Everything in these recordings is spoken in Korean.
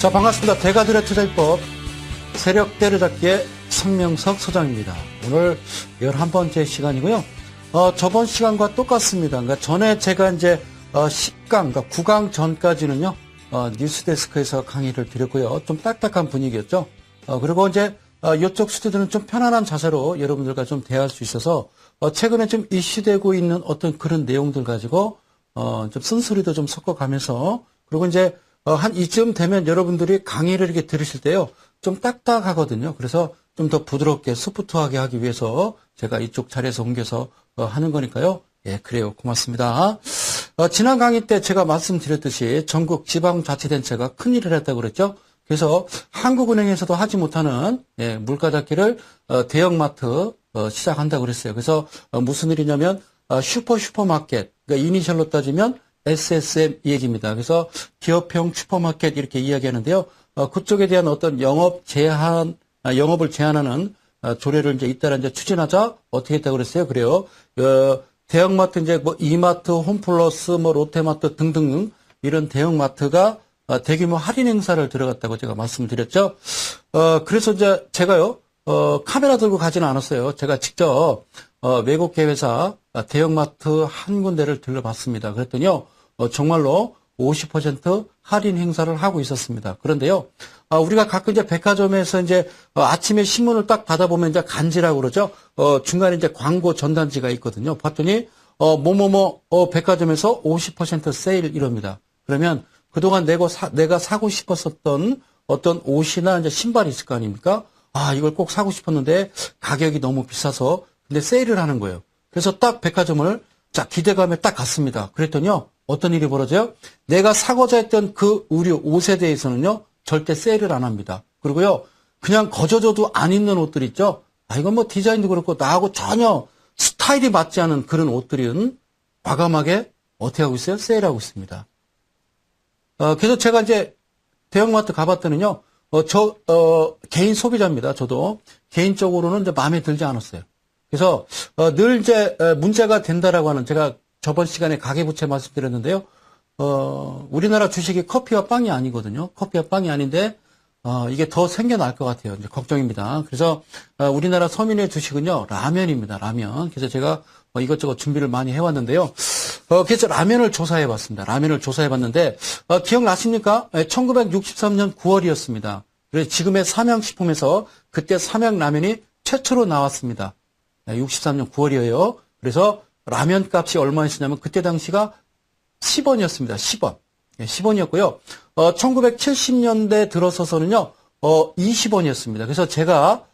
자, 반갑습니다. 대가들의 투자입법 세력 때려잡기의 성명석 소장입니다. 오늘 11번째 시간이고요. 저번 시간과 똑같습니다. 그러니까 전에 제가 이제 10강, 그러니까 9강 전까지는요, 뉴스데스크에서 강의를 드렸고요. 좀 딱딱한 분위기였죠. 그리고 이제 이쪽 스튜디오는 좀 편안한 자세로 여러분들과 좀 대화할 수 있어서 최근에 좀 이슈되고 있는 어떤 그런 내용들 가지고 좀 쓴소리도 좀 섞어가면서, 그리고 이제 한 이쯤 되면 여러분들이 강의를 이렇게 들으실 때요, 좀 딱딱하거든요. 그래서 좀 더 부드럽게 소프트하게 하기 위해서 제가 이쪽 자리에서 옮겨서 하는 거니까요. 예, 그래요. 고맙습니다. 지난 강의 때 제가 말씀드렸듯이 전국 지방자치단체가 큰일을 했다고 그랬죠. 그래서 한국은행에서도 하지 못하는 물가 잡기를 대형마트 시작한다고 그랬어요. 그래서 무슨 일이냐면 슈퍼마켓, 그러니까 이니셜로 따지면 SSM 이 얘기입니다. 그래서 기업형 슈퍼마켓 이렇게 이야기하는데요. 그쪽에 대한 어떤 영업을 제한하는 조례를 이제 잇따라 이제 추진하자 어떻게 했다고 그랬어요? 그래요. 대형마트 이제 뭐 이마트, 홈플러스, 뭐 롯데마트 등등 이런 대형마트가 대규모 할인 행사를 들어갔다고 제가 말씀드렸죠. 그래서 이제 제가요, 카메라 들고 가지는 않았어요. 제가 직접 외국계 회사 대형마트 한 군데를 들러봤습니다. 그랬더니요, 정말로 50% 할인 행사를 하고 있었습니다. 그런데요, 우리가 가끔 이제 백화점에서 이제 아침에 신문을 딱 받아보면 이제 간지라고 그러죠. 중간에 이제 광고 전단지가 있거든요. 봤더니 백화점에서 50% 세일 이럽니다. 그러면 그동안 내가 사고 싶었었던 어떤 옷이나 이제 신발이 있을 거 아닙니까? 이걸 꼭 사고 싶었는데 가격이 너무 비싸서 근데 세일을 하는 거예요. 그래서 딱 백화점을 기대감에 딱 갔습니다. 그랬더니요, 어떤 일이 벌어져요? 내가 사고자 했던 그 의류 옷에 대해서는요, 절대 세일을 안 합니다. 그리고요, 그냥 거저줘도 안 입는 옷들 있죠? 이건 뭐 디자인도 그렇고 나하고 전혀 스타일이 맞지 않은 그런 옷들은 과감하게 어떻게 하고 있어요? 세일하고 있습니다. 그래서 제가 이제 대형마트 가봤더니요, 개인 소비자입니다. 저도 개인적으로는 이제 마음에 들지 않았어요. 그래서 늘 이제 문제가 된다라고 하는, 제가 저번 시간에 가계부채 말씀드렸는데요. 우리나라 주식이 커피와 빵이 아니거든요. 커피와 빵이 아닌데 이게 더 생겨날 것 같아요. 이제 걱정입니다. 그래서 우리나라 서민의 주식은요, 라면입니다. 라면. 그래서 제가 이것저것 준비를 많이 해왔는데요. 그래서 라면을 조사해봤습니다. 라면을 조사해봤는데 기억나십니까? 1963년 9월이었습니다. 그래서 지금의 삼양식품에서 그때 삼양라면이 최초로 나왔습니다. 63년 9월이에요. 그래서 라면 값이 얼마였냐면 그때 당시가 10원이었습니다. 10원. 10원이었고요. 1970년대 들어서서는요, 20원이었습니다. 그래서 제가,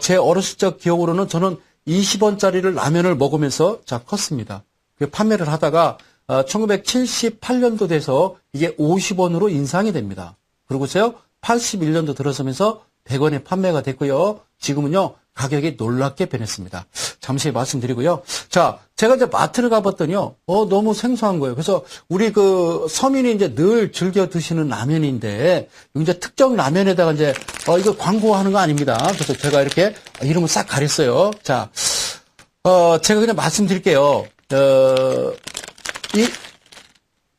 제 어렸을 적 기억으로는 저는 20원짜리를 라면을 먹으면서 컸습니다. 판매를 하다가, 1978년도 돼서 이게 50원으로 인상이 됩니다. 그리고서요, 81년도 들어서면서 100원에 판매가 됐고요. 지금은요, 가격이 놀랍게 변했습니다. 잠시 말씀드리고요. 자, 제가 이제 마트를 가봤더니요, 너무 생소한 거예요. 그래서 우리 서민이 이제 늘 즐겨 드시는 라면인데, 이제 특정 라면에다가 이제, 이거 광고하는 거 아닙니다. 그래서 제가 이렇게 이름을 싹 가렸어요. 자, 제가 그냥 말씀드릴게요.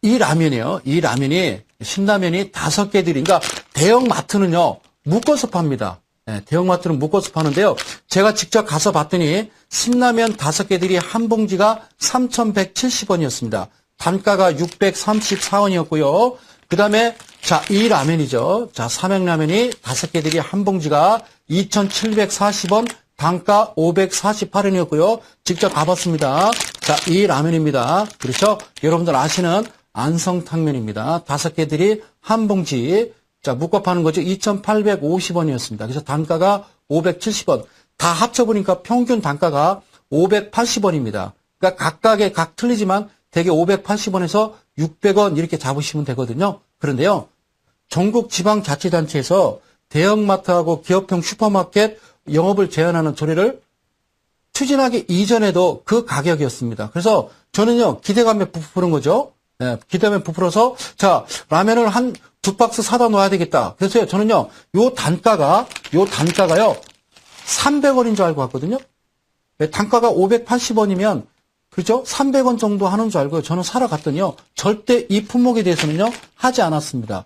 이 라면이요. 이 라면이, 신라면이 5개 그러니까 대형 마트는요, 묶어서 팝니다. 대형마트는 묶어서 파는데요. 제가 직접 가서 봤더니 신라면 5개들이 한 봉지가 3,170원이었습니다. 단가가 634원이었고요. 그 다음에 이 라면이죠. 삼양라면이 5개들이 한 봉지가 2,740원, 단가 548원이었고요. 직접 가봤습니다. 이 라면입니다. 그렇죠? 여러분들 아시는 안성탕면입니다. 5개들이 한 봉지. 묶어 파는 거죠. 2,850원이었습니다. 그래서 단가가 570원. 다 합쳐보니까 평균 단가가 580원입니다. 그러니까 각각의 각 틀리지만 대개 580원에서 600원 이렇게 잡으시면 되거든요. 그런데요, 전국 지방자치단체에서 대형마트하고 기업형 슈퍼마켓 영업을 제한하는 조례를 추진하기 이전에도 그 가격이었습니다. 그래서 저는요, 기대감에 부푸는 거죠. 기대감에 부풀어서, 라면을 한 2박스 사다 놓아야 되겠다. 그래서 저는요, 요 단가가요, 300원인 줄 알고 왔거든요. 단가가 580원이면, 그렇죠? 300원 정도 하는 줄 알고 저는 사러 갔더니요, 절대 이 품목에 대해서는요, 하지 않았습니다.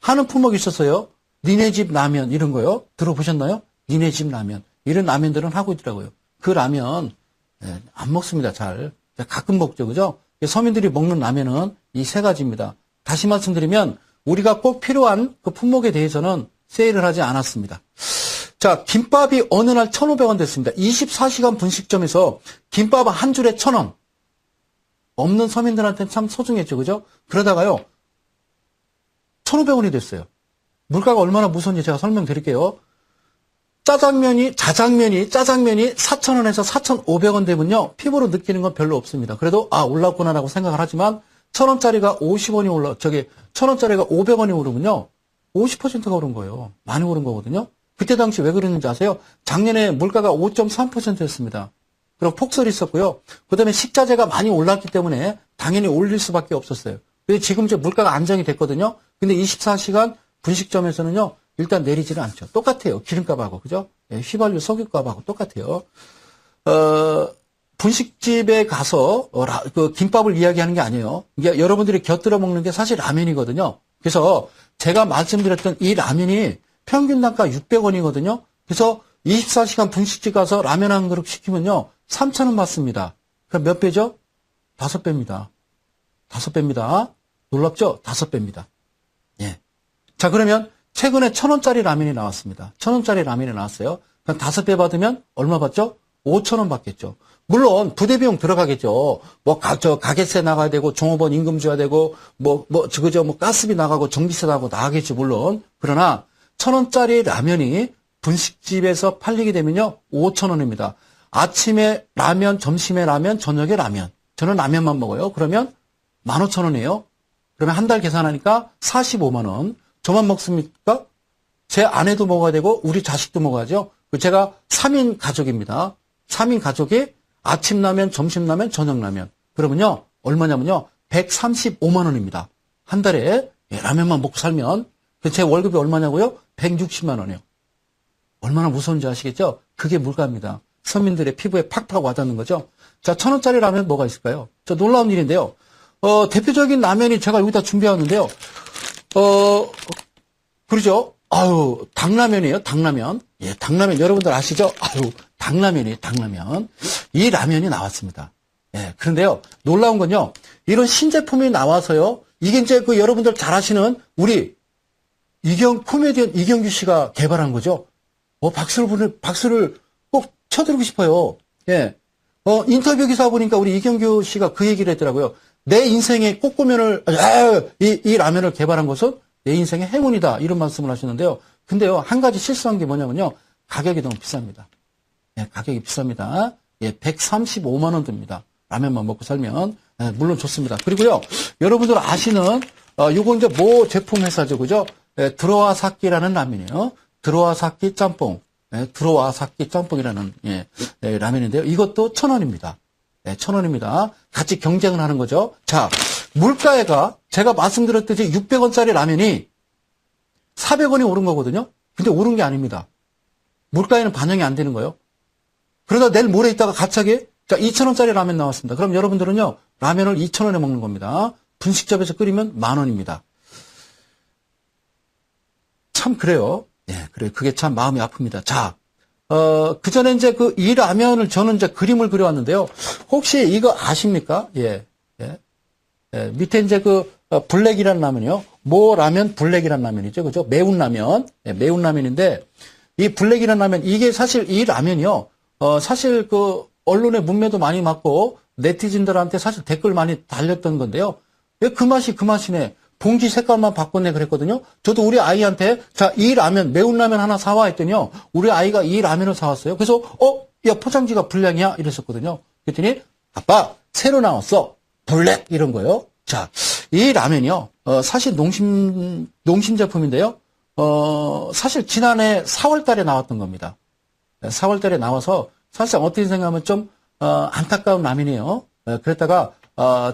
하는 품목이 있었어요. 니네 집 라면 이런 거요. 들어보셨나요? 니네 집 라면. 이런 라면들은 하고 있더라고요. 그 라면 안 먹습니다. 잘. 가끔 먹죠. 그죠? 서민들이 먹는 라면은 이 세 가지입니다. 다시 말씀드리면 우리가 꼭 필요한 그 품목에 대해서는 세일을 하지 않았습니다. 자, 김밥이 어느 날 1,500원 됐습니다. 24시간 분식점에서 김밥 한 줄에 1,000원. 없는 서민들한테는 참 소중했죠. 그죠? 그러다가요. 1,500원이 됐어요. 물가가 얼마나 무서운지 제가 설명드릴게요. 자장면이 4,000원에서 4,500원 되면요. 피부로 느끼는 건 별로 없습니다. 그래도 올랐구나라고 생각을 하지만 1,000원짜리가 50원이 1,000원짜리가 500원이 오르면요. 50%가 오른 거예요. 많이 오른 거거든요. 그때 당시 왜 그랬는지 아세요? 작년에 물가가 5.3%였습니다. 그럼 폭설이 있었고요. 그 다음에 식자재가 많이 올랐기 때문에 당연히 올릴 수밖에 없었어요. 근데 지금 이제 물가가 안정이 됐거든요. 근데 24시간 분식점에서는요, 일단 내리지는 않죠. 똑같아요. 기름값하고, 그죠? 휘발유 석유값하고 똑같아요. 분식집에 가서, 그 김밥을 이야기하는 게 아니에요. 이게 여러분들이 곁들여 먹는 게 사실 라면이거든요. 그래서 제가 말씀드렸던 이 라면이 평균 단가 600원이거든요. 그래서 24시간 분식집 가서 라면 한 그릇 시키면요, 3,000원 받습니다. 그럼 몇 배죠? 5배입니다. 5배입니다. 놀랍죠? 5배입니다. 예. 자, 그러면 최근에 1,000원짜리 라면이 나왔습니다. 1,000원짜리 라면이 나왔어요. 그럼 5배 받으면 얼마 받죠? 5,000원 받겠죠. 물론 부대 비용 들어가겠죠. 가게세 나가야 되고 종업원 임금 줘야 되고 가스비 나가고 전기세 나가고 나가겠죠. 물론. 그러나 1,000원짜리 라면이 분식집에서 팔리게 되면요. 5,000원입니다. 아침에 라면, 점심에 라면, 저녁에 라면. 저는 라면만 먹어요. 그러면 15,000원이에요. 그러면 한 달 계산하니까 45만 원. 저만 먹습니까? 제 아내도 먹어야 되고 우리 자식도 먹어야죠. 제가 3인 가족입니다. 3인 가족이 아침 라면, 점심 라면, 저녁 라면. 그러면요. 얼마냐면요. 135만 원입니다. 한 달에 라면만 먹고 살면 제 월급이 얼마냐고요? 160만 원이요. 얼마나 무서운지 아시겠죠? 그게 물가입니다. 서민들의 피부에 팍팍 와닿는 거죠. 자, 1,000원짜리 라면 뭐가 있을까요? 저 놀라운 일인데요. 대표적인 라면이 제가 여기다 준비해왔는데요. 그러죠? 당라면이에요, 당라면. 예, 당라면 여러분들 아시죠? 당라면이에요, 당라면. 이 라면이 나왔습니다. 예, 그런데요, 놀라운 건요, 이런 신제품이 나와서요, 이게 이제 여러분들 잘 아시는 우리 코미디언 이경규 씨가 개발한 거죠. 박수를 꼭 쳐드리고 싶어요. 예. 인터뷰 기사 보니까 우리 이경규 씨가 그 얘기를 했더라고요. 내 인생의 꼬꼬면을, 이 라면을 개발한 것은 내 인생의 행운이다. 이런 말씀을 하셨는데요. 근데요, 한 가지 실수한 게 뭐냐면요. 가격이 너무 비쌉니다. 예, 가격이 비쌉니다. 예, 135만 원 듭니다. 라면만 먹고 살면. 예, 물론 좋습니다. 그리고요, 여러분들 아시는, 요거 이제 모 제품 회사죠. 그죠? 예, 드로아사키라는 라면이에요. 드로아사키 짬뽕. 예, 드로아사키 짬뽕이라는, 라면인데요. 이것도 1,000원입니다. 네, 1,000원입니다. 같이 경쟁을 하는 거죠. 자, 물가가 제가 말씀드렸듯이 600원짜리 라면이 400원이 오른 거거든요. 근데 오른 게 아닙니다. 물가에는 반영이 안 되는 거예요. 그러다 내일 모레 있다가 갑자기 2,000원짜리 라면 나왔습니다. 그럼 여러분들은요, 라면을 2,000원에 먹는 겁니다. 분식집에서 끓이면 10,000원입니다. 참 그래요. 예, 그래. 그게 참 마음이 아픕니다. 자, 그 전에 이제 이 라면을 저는 이제 그림을 그려왔는데요. 혹시 이거 아십니까? 예. 밑에 이제 블랙이라는 라면이요. 모 라면 블랙이라는 라면이죠. 그죠? 매운 라면. 예, 매운 라면인데, 이 블랙이라는 라면, 이게 사실 이 라면이요. 사실 언론의 문매도 많이 맞고, 네티즌들한테 사실 댓글 많이 달렸던 건데요. 예, 그 맛이네. 봉지 색깔만 바꿨네 그랬거든요. 저도 우리 아이한테 이 라면 매운 라면 하나 사와 했더니요. 우리 아이가 이 라면을 사왔어요. 그래서 야 포장지가 불량이야 이랬었거든요. 그랬더니 아빠 새로 나왔어. 블랙 이런 거요. 자, 이 라면이요. 사실 농심 제품인데요. 사실 지난해 4월 달에 나왔던 겁니다. 4월 달에 나와서 사실상 어떻게 생각하면 좀 안타까운 라면이에요. 그랬다가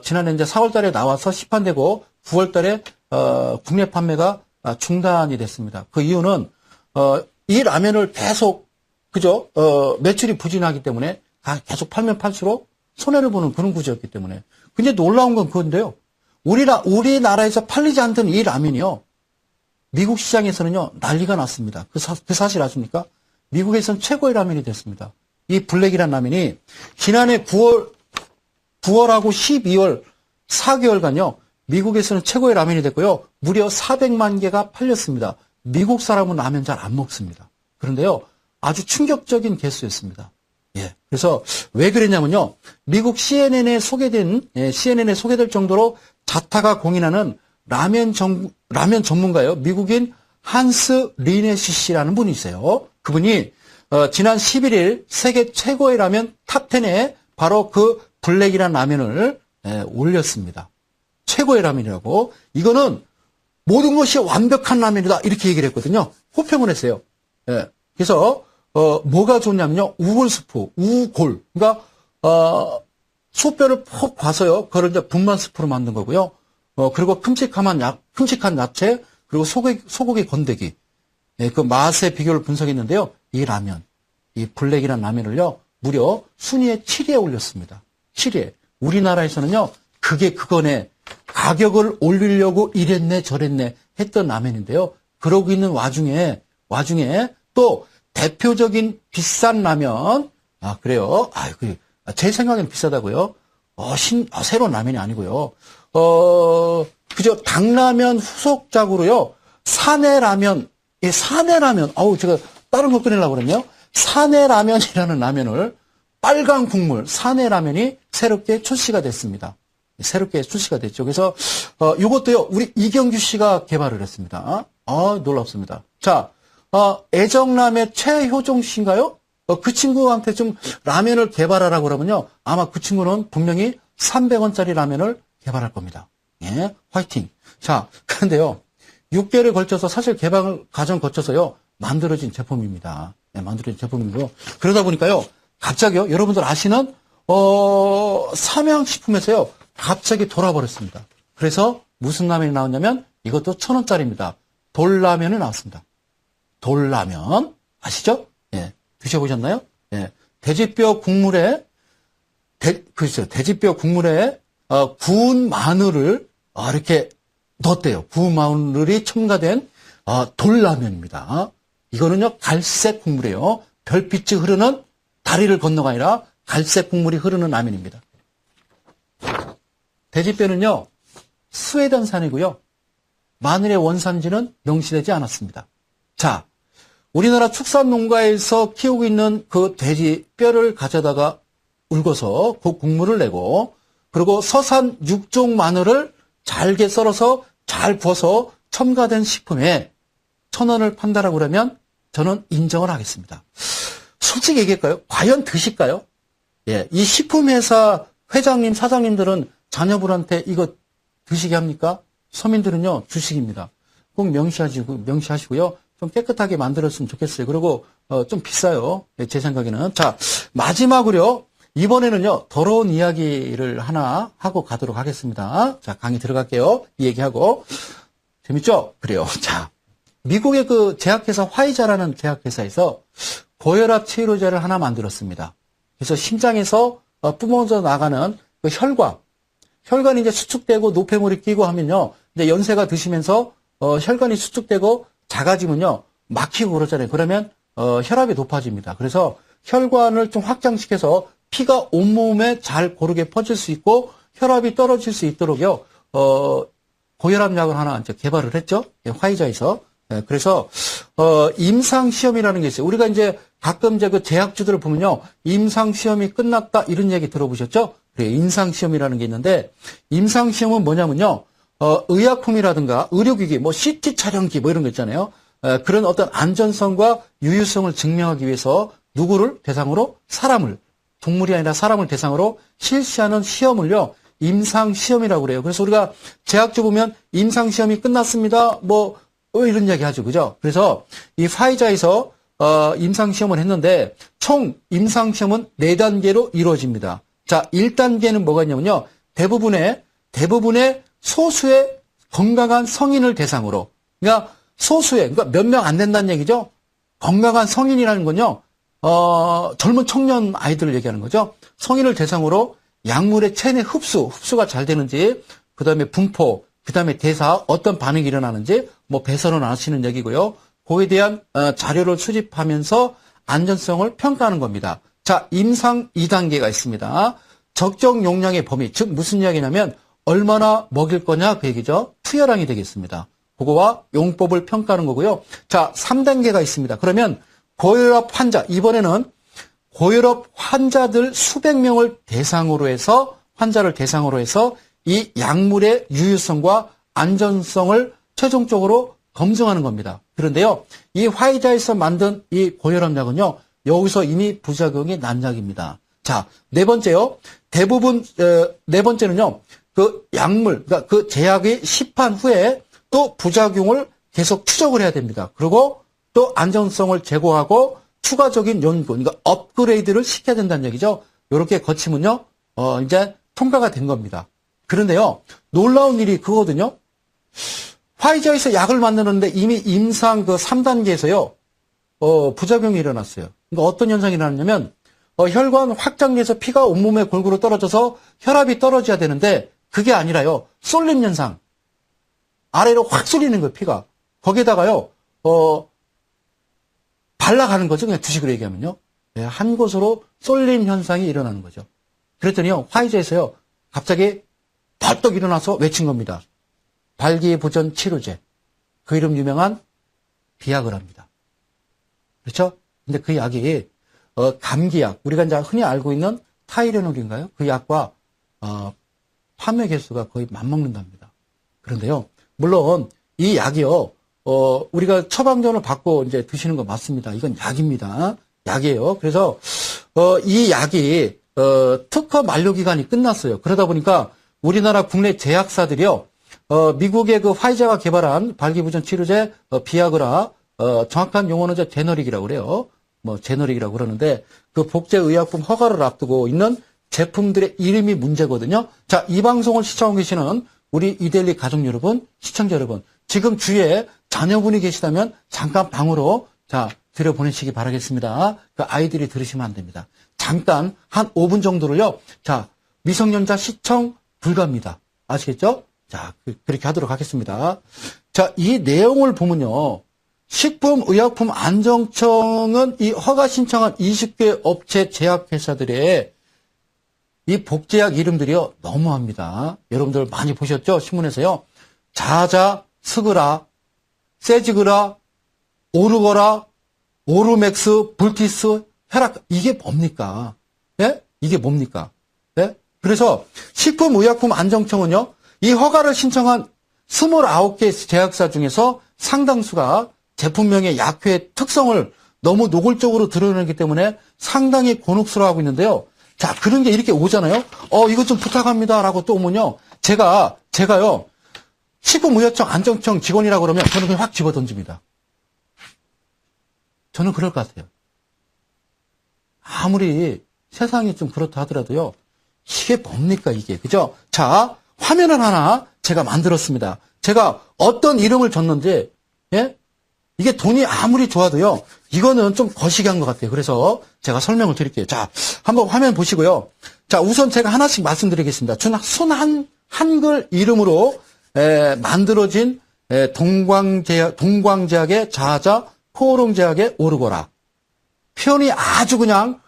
지난해 이제 4월 달에 나와서 시판되고 9월 달에 국내 판매가 중단이 됐습니다. 그 이유는 이 라면을 계속 그죠? 매출이 부진하기 때문에 계속 팔면 팔수록 손해를 보는 그런 구조였기 때문에. 근데 놀라운 건 그건데요. 우리나라에서 팔리지 않던 이 라면이요. 미국 시장에서는요, 난리가 났습니다. 그 사실 아십니까? 미국에서는 최고의 라면이 됐습니다. 이 블랙이란 라면이 지난해 9월하고 12월 4개월간요, 미국에서는 최고의 라면이 됐고요, 무려 400만 개가 팔렸습니다. 미국 사람은 라면 잘 안 먹습니다. 그런데요, 아주 충격적인 개수였습니다. 예. 그래서 왜 그랬냐면요, 미국 CNN에 소개될 정도로 자타가 공인하는 라면 전문가요, 미국인 한스 리네시 씨라는 분이 있어요. 그분이 지난 11일 세계 최고의 라면 탑10에 바로 그 블랙이라는 라면을 올렸습니다. 최고의 라면이라고. 이거는 모든 것이 완벽한 라면이다, 이렇게 얘기를 했거든요. 호평을 했어요. 예. 그래서 뭐가 좋냐면요, 우골스프, 우골. 그러니까 소뼈를 푹 봐서요, 그걸 이제 분말 스프로 만든 거고요. 그리고 큼직한 야채, 그리고 소고기 건더기. 예, 그 맛의 비교를 분석했는데요. 이 라면, 이 블랙이라는 라면을요, 무려 순위에 7위에 올렸습니다. 7위에. 우리나라에서는요, 그거네. 가격을 올리려고 이랬네, 저랬네 했던 라면인데요. 그러고 있는 와중에 또 대표적인 비싼 라면, 그래요. 제 생각에는 비싸다고요. 새로운 라면이 아니고요. 그저 당라면 후속작으로요, 사내라면, 제가 다른 거 꺼내려고 그랬네요. 사내라면이라는 라면을, 빨간 국물, 사내라면이 새롭게 출시가 됐습니다. 새롭게 출시가 됐죠. 그래서, 요것도요, 우리 이경규 씨가 개발을 했습니다. 놀랍습니다. 자, 애정라면 최효종 씨인가요? 그 친구한테 좀 라면을 개발하라고 그러면요, 아마 그 친구는 분명히 300원짜리 라면을 개발할 겁니다. 예, 화이팅. 자, 그런데요, 6개월에 걸쳐서 사실 개발 과정 거쳐서요, 만들어진 제품입니다. 예, 만들어진 제품이고요. 그러다 보니까요, 갑자기요, 여러분들 아시는, 삼양식품에서요, 갑자기 돌아버렸습니다. 그래서 무슨 라면이 나왔냐면, 이것도 1,000원짜리입니다. 돌라면이 나왔습니다. 돌라면. 아시죠? 예, 드셔보셨나요? 예, 돼지뼈 국물에, 돼지뼈 국물에, 구운 마늘을, 이렇게 넣었대요. 구운 마늘이 첨가된, 돌라면입니다. 이거는요, 갈색 국물이에요. 별빛이 흐르는 다리를 건너가 아니라 갈색 국물이 흐르는 라면입니다. 돼지뼈는요, 스웨덴산이고요. 마늘의 원산지는 명시되지 않았습니다. 자, 우리나라 축산 농가에서 키우고 있는 그 돼지뼈를 가져다가 울궈서 그 국물을 내고, 그리고 서산 육종 마늘을 잘게 썰어서 잘 구워서 첨가된 식품에 1,000원을 판다라고 그러면 저는 인정을 하겠습니다. 솔직히 얘기할까요? 과연 드실까요? 예, 이 식품회사 회장님, 사장님들은 자녀분한테 이거 드시게 합니까? 서민들은요, 주식입니다. 꼭 명시하시고요. 좀 깨끗하게 만들었으면 좋겠어요. 그리고, 좀 비싸요. 제 생각에는. 자, 마지막으로요. 이번에는요, 더러운 이야기를 하나 하고 가도록 하겠습니다. 자, 강의 들어갈게요. 이 얘기하고. 재밌죠? 그래요. 자, 미국의 그 제약회사 화이자라는 제약회사에서 고혈압 치료제를 하나 만들었습니다. 그래서 심장에서 뿜어져 나가는 그 혈관이 이제 수축되고 노폐물이 끼고 하면요, 이제 연세가 드시면서 혈관이 수축되고 작아지면요, 막히고 그러잖아요. 그러면 혈압이 높아집니다. 그래서 혈관을 좀 확장시켜서 피가 온몸에 잘 고르게 퍼질 수 있고 혈압이 떨어질 수 있도록요, 고혈압 약을 하나 이제 개발을 했죠. 화이자에서. 그래서 임상 시험이라는 게 있어요. 우리가 이제 가끔 이제 그 제약주들을 보면요, 임상 시험이 끝났다 이런 얘기 들어보셨죠? 그래, 임상 시험이라는 게 있는데, 임상 시험은 뭐냐면요, 의약품이라든가 의료기기, 뭐 CT 촬영기 뭐 이런 거 있잖아요. 그런 어떤 안전성과 유효성을 증명하기 위해서 누구를 대상으로 동물이 아니라 사람을 대상으로 실시하는 시험을요, 임상 시험이라고 그래요. 그래서 우리가 제약주 보면 임상 시험이 끝났습니다. 뭐 이런 이야기 하죠, 그죠? 그래서 이 화이자에서 임상 시험을 했는데 총 임상 시험은 4단계로 이루어집니다. 자, 1단계는 뭐가 있냐면요, 대부분의 소수의 건강한 성인을 대상으로, 그러니까 그러니까 몇 명 안 된다는 얘기죠. 건강한 성인이라는 건요, 젊은 청년 아이들을 얘기하는 거죠. 성인을 대상으로 약물의 체내 흡수가 잘 되는지, 그 다음에 분포, 그 다음에 대사, 어떤 반응이 일어나는지, 뭐 배설은 안 하시는 얘기고요. 그에 대한 자료를 수집하면서 안전성을 평가하는 겁니다. 자, 임상 2단계가 있습니다. 적정 용량의 범위, 즉 무슨 이야기냐면 얼마나 먹일 거냐 그 얘기죠. 투여량이 되겠습니다. 그거와 용법을 평가하는 거고요. 자, 3단계가 있습니다. 그러면 고혈압 환자, 이번에는 고혈압 환자들 수백 명을 대상으로 해서 환자를 대상으로 해서 이 약물의 유효성과 안전성을 최종적으로 검증하는 겁니다. 그런데요, 이 화이자에서 만든 이 고혈압 약은요, 여기서 이미 부작용이 난 약입니다. 자, 네 번째요. 대부분 네 번째는요, 그 약물, 그러니까 그 제약이 시판 후에 또 부작용을 계속 추적을 해야 됩니다. 그리고 또 안전성을 제고하고 추가적인 연구, 그러니까 업그레이드를 시켜야 된다는 얘기죠. 이렇게 거치면요, 이제 통과가 된 겁니다. 그런데요, 놀라운 일이 그거거든요. 화이자에서 약을 만드는데 이미 임상 그 3단계에서요, 부작용이 일어났어요. 그러니까 어떤 현상이 일어났냐면, 혈관 확장돼서 피가 온몸에 골고루 떨어져서 혈압이 떨어져야 되는데, 그게 아니라요, 쏠림 현상. 아래로 확 쏠리는 거예요, 피가. 거기에다가요, 발라가는 거죠. 그냥 주식으로 얘기하면요. 네, 한 곳으로 쏠린 현상이 일어나는 거죠. 그랬더니요, 화이자에서요, 갑자기 벌떡 일어나서 외친 겁니다. 발기부전 치료제. 그 이름 유명한 비아그라입니다. 그렇죠? 근데 그 약이, 감기약, 우리가 이제 흔히 알고 있는 타이레놀인가요? 그 약과, 판매 개수가 거의 맞먹는답니다. 그런데요, 물론, 이 약이요, 우리가 처방전을 받고 이제 드시는 거 맞습니다. 이건 약입니다. 약이에요. 그래서, 이 약이, 특허 만료 기간이 끝났어요. 그러다 보니까 우리나라 국내 제약사들이요, 미국의 그 화이자가 개발한 발기부전 치료제, 비아그라, 정확한 용어는 이제 제너릭이라고 그래요. 뭐, 제너릭이라고 그러는데, 그 복제의약품 허가를 앞두고 있는 제품들의 이름이 문제거든요. 자, 이 방송을 시청하고 계시는 우리 이데일리 가족 여러분, 시청자 여러분, 지금 주위에 자녀분이 계시다면 잠깐 방으로 자 들여보내시기 바라겠습니다. 그 아이들이 들으시면 안 됩니다. 잠깐 한 5분 정도를요. 자, 미성년자 시청 불가입니다. 아시겠죠? 자, 그렇게 하도록 하겠습니다. 자, 이 내용을 보면요. 식품의약품안정청은 이 허가 신청한 20개 업체 제약회사들의 이 복제약 이름들이요, 너무합니다. 여러분들 많이 보셨죠? 신문에서요. 자자, 스그라, 세지그라, 오르거라, 오르맥스, 불티스, 혈압, 이게 뭡니까? 예? 이게 뭡니까? 예? 그래서 식품의약품안정청은요, 이 허가를 신청한 29개 제약사 중에서 상당수가 제품명의 약효의 특성을 너무 노골적으로 드러내기 때문에 상당히 곤혹스러워하고 있는데요. 자, 그런 게 이렇게 오잖아요. 이것 좀 부탁합니다라고 또 오면요. 제가요. 식품의약청 안정청 직원이라고 그러면 저는 그냥 확 집어 던집니다. 저는 그럴 것 같아요. 아무리 세상이 좀 그렇다 하더라도요. 이게 뭡니까, 이게. 그죠? 자, 화면을 하나 제가 만들었습니다. 제가 어떤 이름을 줬는지, 예? 이게 돈이 아무리 좋아도요. 이거는 좀 거시기한 것 같아요. 그래서 제가 설명을 드릴게요. 자, 한번 화면 보시고요. 자, 우선 제가 하나씩 말씀드리겠습니다. 한글 이름으로 만들어진 동광제약의 자자, 포옹제약의 오르거라. 표현이 아주 그냥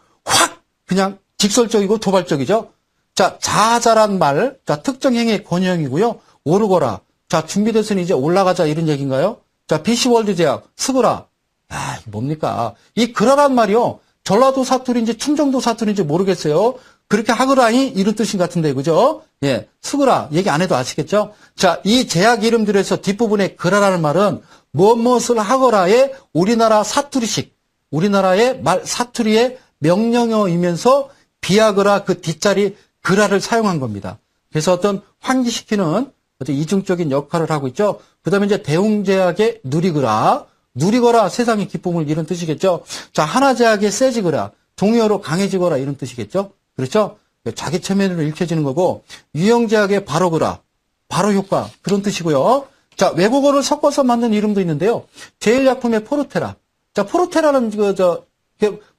그냥 직설적이고 도발적이죠. 자, 자자란 말, 자, 특정 행위의 권유형이고요. 오르거라. 자, 준비됐으니 이제 올라가자 이런 얘기인가요? 자, BC월드 제약, 스그라. 아, 이게 뭡니까? 이 그라란 말이요. 전라도 사투리인지 충청도 사투리인지 모르겠어요. 그렇게 하거라니 이런 뜻인 것 같은데, 그죠? 예, 스그라 얘기 안 해도 아시겠죠? 자, 이 제약 이름들에서 뒷부분에 그라라는 말은 무엇을 하거라의 우리나라 사투리식, 우리나라의 말 사투리의 명령어이면서 비아그라 그 뒷자리 그라를 사용한 겁니다. 그래서 어떤 환기시키는 어떤 이중적인 역할을 하고 있죠. 그 다음에 이제 대웅제약의 누리거라, 세상의 기쁨을 이런 뜻이겠죠. 자, 하나제약의 세지거라, 동의어로 강해지거라 이런 뜻이겠죠. 그렇죠? 자기 체면으로 읽혀지는 거고, 유형제약의 바로거라, 바로 효과 그런 뜻이고요. 자, 외국어를 섞어서 만든 이름도 있는데요. 제일약품의 포르테라. 자, 포르테라는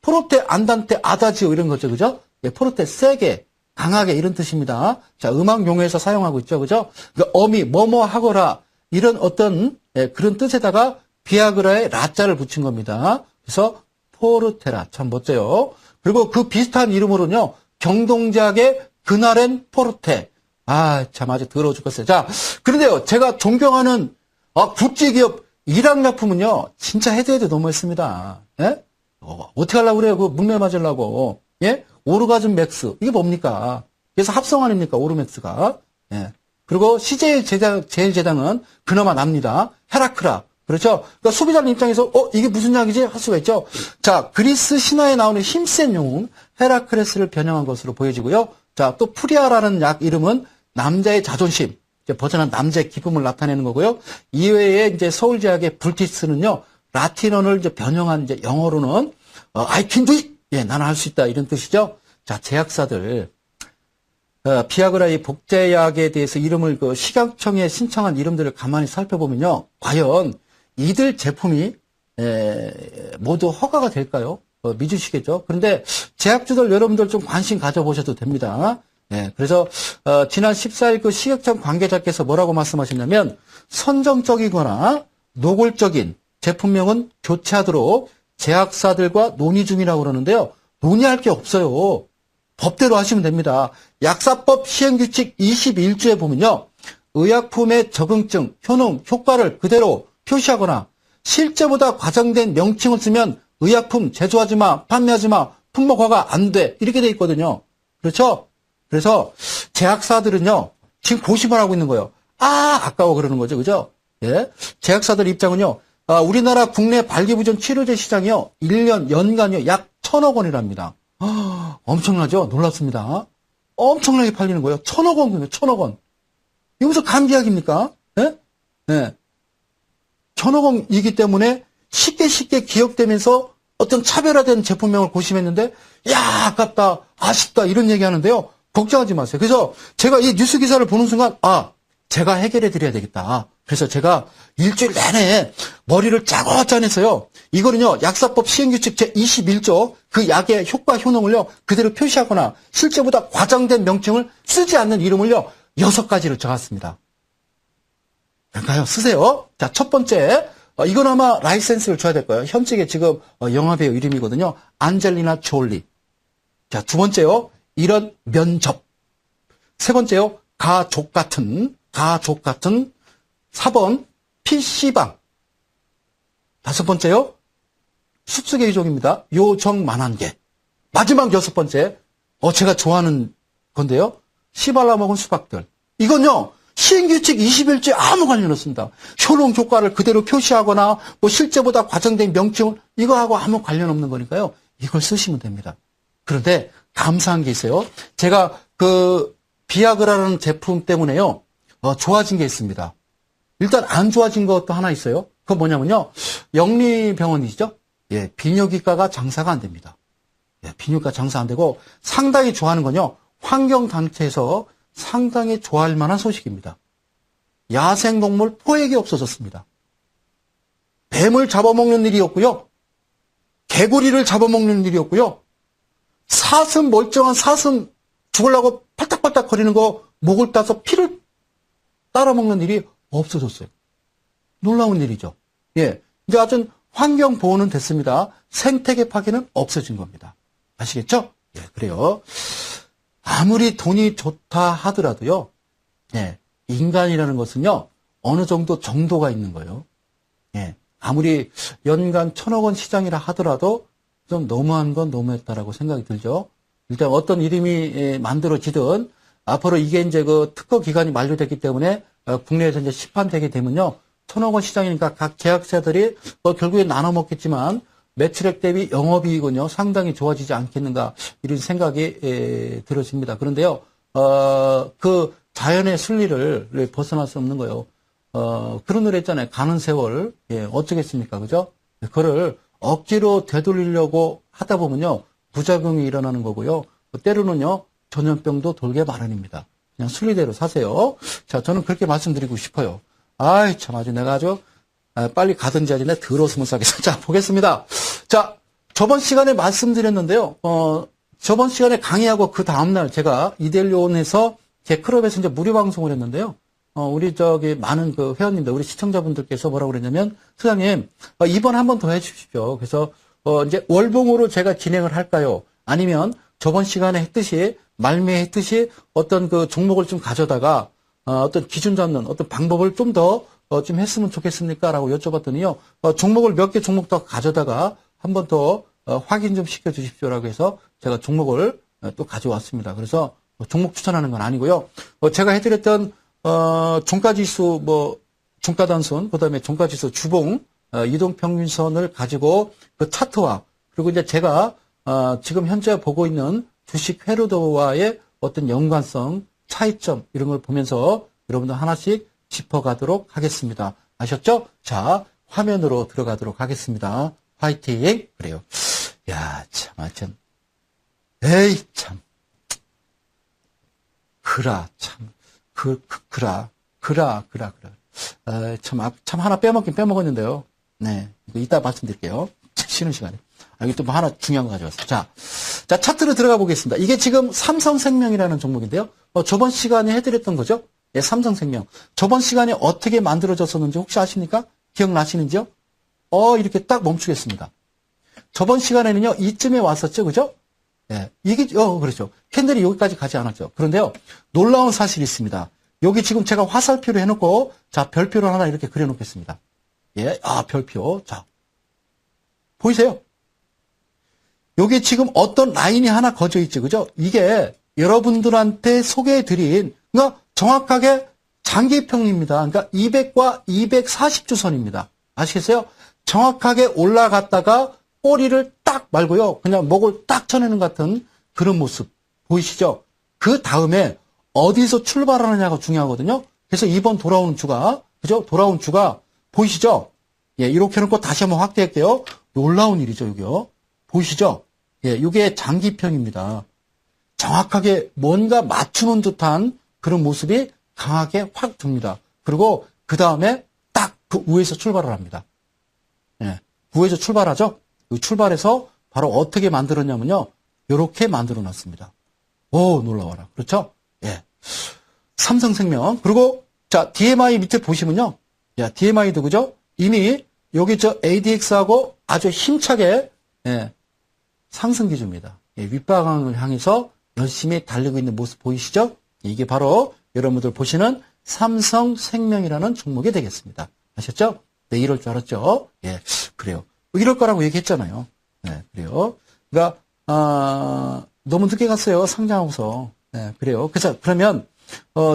포르테, 안단테, 아다지오 이런 거죠. 그죠? 예, 포르테 세게, 강하게 이런 뜻입니다. 자, 음악 용어에서 사용하고 있죠. 그죠? 그러니까 어미, 뭐뭐 하거라 이런 어떤 예, 그런 뜻에다가 비아그라에 라자를 붙인 겁니다. 그래서 포르테라. 참 멋져요. 그리고 그 비슷한 이름으로는요, 경동제약의 그날엔 포르테. 아, 참 아주 더러워 죽겠어요. 자, 그런데요, 제가 존경하는 국제기업 일학약품은요, 진짜 해도 너무했습니다. 예? 어떻게 하려고 그래요? 그 문매 맞으려고. 예? 오르가즘 맥스. 이게 뭡니까? 그래서 합성 아닙니까? 오르맥스가. 예. 그리고 CJ제일제당은 그나마 납니다. 헤라크라. 그렇죠? 그러니까 소비자들 입장에서, 이게 무슨 약이지? 할 수가 있죠? 자, 그리스 신화에 나오는 힘센 영웅, 헤라크레스를 변형한 것으로 보여지고요. 자, 또 프리아라는 약 이름은 남자의 자존심, 이제 벗어난 남자의 기쁨을 나타내는 거고요. 이외에 이제 서울제약의 불티스는요, 라틴어를 이제 변형한 이제 영어로는, I can do it! 예, 나는 할 수 있다. 이런 뜻이죠. 자, 제약사들. 비아그라의 복제약에 대해서 이름을 그 식약청에 신청한 이름들을 가만히 살펴보면요. 과연 이들 제품이 모두 허가가 될까요? 믿으시겠죠? 그런데 제약주들 여러분들 좀 관심 가져보셔도 됩니다. 예, 그래서 지난 14일 그 식약청 관계자께서 뭐라고 말씀하셨냐면 선정적이거나 노골적인 제품명은 교체하도록 제약사들과 논의 중이라고 그러는데요. 논의할 게 없어요. 법대로 하시면 됩니다. 약사법 시행규칙 21조에 보면요. 의약품의 적응증, 효능, 효과를 그대로 표시하거나 실제보다 과장된 명칭을 쓰면 의약품 제조하지 마, 판매하지 마, 품목 허가 안 돼. 이렇게 돼 있거든요. 그렇죠? 그래서 제약사들은요. 지금 고심을 하고 있는 거예요. 아까워 그러는 거죠. 그죠? 예. 제약사들 입장은요. 우리나라 국내 발기부전 치료제 시장이요. 1년, 연간요. 약 1,000억 원이랍니다. 엄청나죠? 놀랍습니다. 엄청나게 팔리는 거예요. 1,000억 원이에요. 1,000억 원. 이거 무슨 감기약입니까? 예? 예. 1,000억 원이기 때문에 쉽게 기억되면서 어떤 차별화된 제품명을 고심했는데, 야, 아깝다, 아쉽다, 이런 얘기 하는데요. 걱정하지 마세요. 그래서 제가 이 뉴스 기사를 보는 순간, 제가 해결해 드려야 되겠다. 그래서 제가 일주일 내내 머리를 짜고짜냈어요. 이거는요, 약사법 시행규칙 제21조 그 약의 효과 효능을요, 그대로 표시하거나 실제보다 과장된 명칭을 쓰지 않는 이름을요, 6가지를 적었습니다. 그러니까요, 쓰세요. 자, 첫 번째, 이건 아마 라이센스를 줘야 될 거예요. 현직의 지금 영화배우 이름이거든요. 안젤리나 졸리. 자, 두 번째요, 이런 면접. 세 번째요, 가족 같은. 4번, PC방. 5번째요, 숲속의 유족입니다. 요정만한 개. 마지막 6번째, 제가 좋아하는 건데요. 씨발라 먹은 수박들. 이건요, 시행규칙 21조에 아무 관련 없습니다. 효능 효과를 그대로 표시하거나, 실제보다 과장된 명칭을, 이거하고 아무 관련 없는 거니까요. 이걸 쓰시면 됩니다. 그런데, 감사한 게 있어요. 제가 비아그라라는 제품 때문에요. 좋아진 게 있습니다. 일단 안 좋아진 것도 하나 있어요. 그건 뭐냐면요. 영리병원이시죠? 예, 비뇨기과가 장사가 안 됩니다. 예, 비뇨기과 장사 안 되고 상당히 좋아하는 건요. 환경단체에서 상당히 좋아할 만한 소식입니다. 야생동물 포획이 없어졌습니다. 뱀을 잡아먹는 일이 없고요. 개구리를 잡아먹는 일이 없고요. 멀쩡한 사슴 죽으려고 팔딱팔딱 거리는 거 목을 따서 피를 따라먹는 일이 없어졌어요. 놀라운 일이죠. 예. 이제 하여튼 환경 보호는 됐습니다. 생태계 파괴는 없어진 겁니다. 아시겠죠? 예, 그래요. 아무리 돈이 좋다 하더라도요. 예. 인간이라는 것은요. 어느 정도 정도가 있는 거예요. 예. 아무리 연간 1,000억 원 시장이라 하더라도 좀 너무한 건 너무했다라고 생각이 들죠. 일단 어떤 이름이 만들어지든 앞으로 이게 이제 그 특허 기간이 만료됐기 때문에 국내에서 이제 시판되게 되면요. 1,000억 원 시장이니까 각 제약사들이 결국에 나눠 먹겠지만 매출액 대비 영업이익은요. 상당히 좋아지지 않겠는가 이런 생각이 들어집니다. 그런데요. 그 자연의 순리를 벗어날 수 없는 거예요. 그런 노래 있잖아요. 가는 세월. 예, 어쩌겠습니까? 그죠? 그거를 억지로 되돌리려고 하다 보면요. 부작용이 일어나는 거고요. 때로는요. 전염병도 돌게 마련입니다. 그냥 순리대로 사세요. 자, 저는 그렇게 말씀드리고 싶어요. 참 아주 내가 아주 빨리 가든지 하지 내 더러워서 못 사겠어. 자, 보겠습니다. 자, 저번 시간에 말씀드렸는데요. 저번 시간에 강의하고 그 다음날 제가 이델리온에서 제 클럽에서 이제 무료 방송을 했는데요. 우리 많은 그 회원님들, 우리 시청자분들께서 뭐라고 그랬냐면, 소장님, 이번 한 번 더 해주십시오. 그래서, 이제 월봉으로 제가 진행을 할까요? 아니면 저번 시간에 했듯이, 말미했듯이 어떤 그 종목을 좀 가져다가, 어떤 기준 잡는 어떤 방법을 좀 더, 좀 했으면 좋겠습니까? 라고 여쭤봤더니요, 종목을 몇 개 종목 더 가져다가 한 번 더 확인 좀 시켜 주십시오라고 해서 제가 종목을 또 가져왔습니다. 그래서 종목 추천하는 건 아니고요. 제가 해드렸던 종가지수 종가단순, 그다음에 종가지수 주봉 이동평균선을 가지고 그 차트와 그리고 이제 제가 지금 현재 보고 있는 주식 회로도와의 어떤 연관성, 차이점 이런 걸 보면서 여러분들 하나씩 짚어가도록 하겠습니다. 아셨죠? 자, 화면으로 들어가도록 하겠습니다. 화이팅! 그래요. 야, 참, 하여튼. 에이, 참. 참. 참, 하나 빼먹었는데요. 네. 이거 이따 말씀드릴게요. 쉬는 시간에. 여기 또 하나 중요한 거 가져왔어요. 자, 차트로 들어가 보겠습니다. 이게 지금 삼성생명이라는 종목인데요. 저번 시간에 해드렸던 거죠? 예, 삼성생명. 저번 시간에 어떻게 만들어졌었는지 혹시 아십니까? 기억나시는지요? 이렇게 딱 멈추겠습니다. 저번 시간에는요, 이쯤에 왔었죠, 그죠? 예, 이게, 그렇죠. 캔들이 여기까지 가지 않았죠. 그런데요, 놀라운 사실이 있습니다. 여기 지금 제가 화살표로 해놓고, 자, 별표를 하나 이렇게 그려놓겠습니다. 예, 별표. 자, 보이세요? 여기 지금 어떤 라인이 하나 거져 있죠, 그죠? 이게 여러분들한테 소개해드린, 그러니까 정확하게 장기평입니다. 그러니까 200과 240주선입니다. 아시겠어요? 정확하게 올라갔다가 꼬리를 딱 말고요. 그냥 목을 딱 쳐내는 같은 그런 모습 보이시죠? 그 다음에 어디서 출발하느냐가 중요하거든요. 그래서 이번 돌아오는 주가, 그죠? 돌아온 주가 보이시죠? 예, 이렇게 해놓고 다시 한번 확대할게요. 놀라운 일이죠, 여기요. 보이시죠? 예, 이게 장기평입니다. 정확하게 뭔가 맞추는 듯한 그런 모습이 강하게 확 듭니다. 그리고 그 다음에 딱 그 위에서 출발을 합니다. 예, 위에서 출발하죠? 그 출발해서 바로 어떻게 만들었냐면요. 이렇게 만들어 놨습니다. 오, 놀라워라. 그렇죠? 예. 삼성생명. 그리고, 자, DMI 밑에 보시면요. 야, DMI도 그죠? 이미 여기 ADX하고 아주 힘차게, 예, 상승 기조입니다. 예, 윗방향을 향해서 열심히 달리고 있는 모습 보이시죠? 이게 바로 여러분들 보시는 삼성생명이라는 종목이 되겠습니다. 아셨죠? 네, 이럴 줄 알았죠? 예, 그래요. 이럴 거라고 얘기했잖아요. 네, 그래요. 그러니까, 너무 늦게 갔어요. 상장하고서. 네, 그래요. 그래서, 그러면,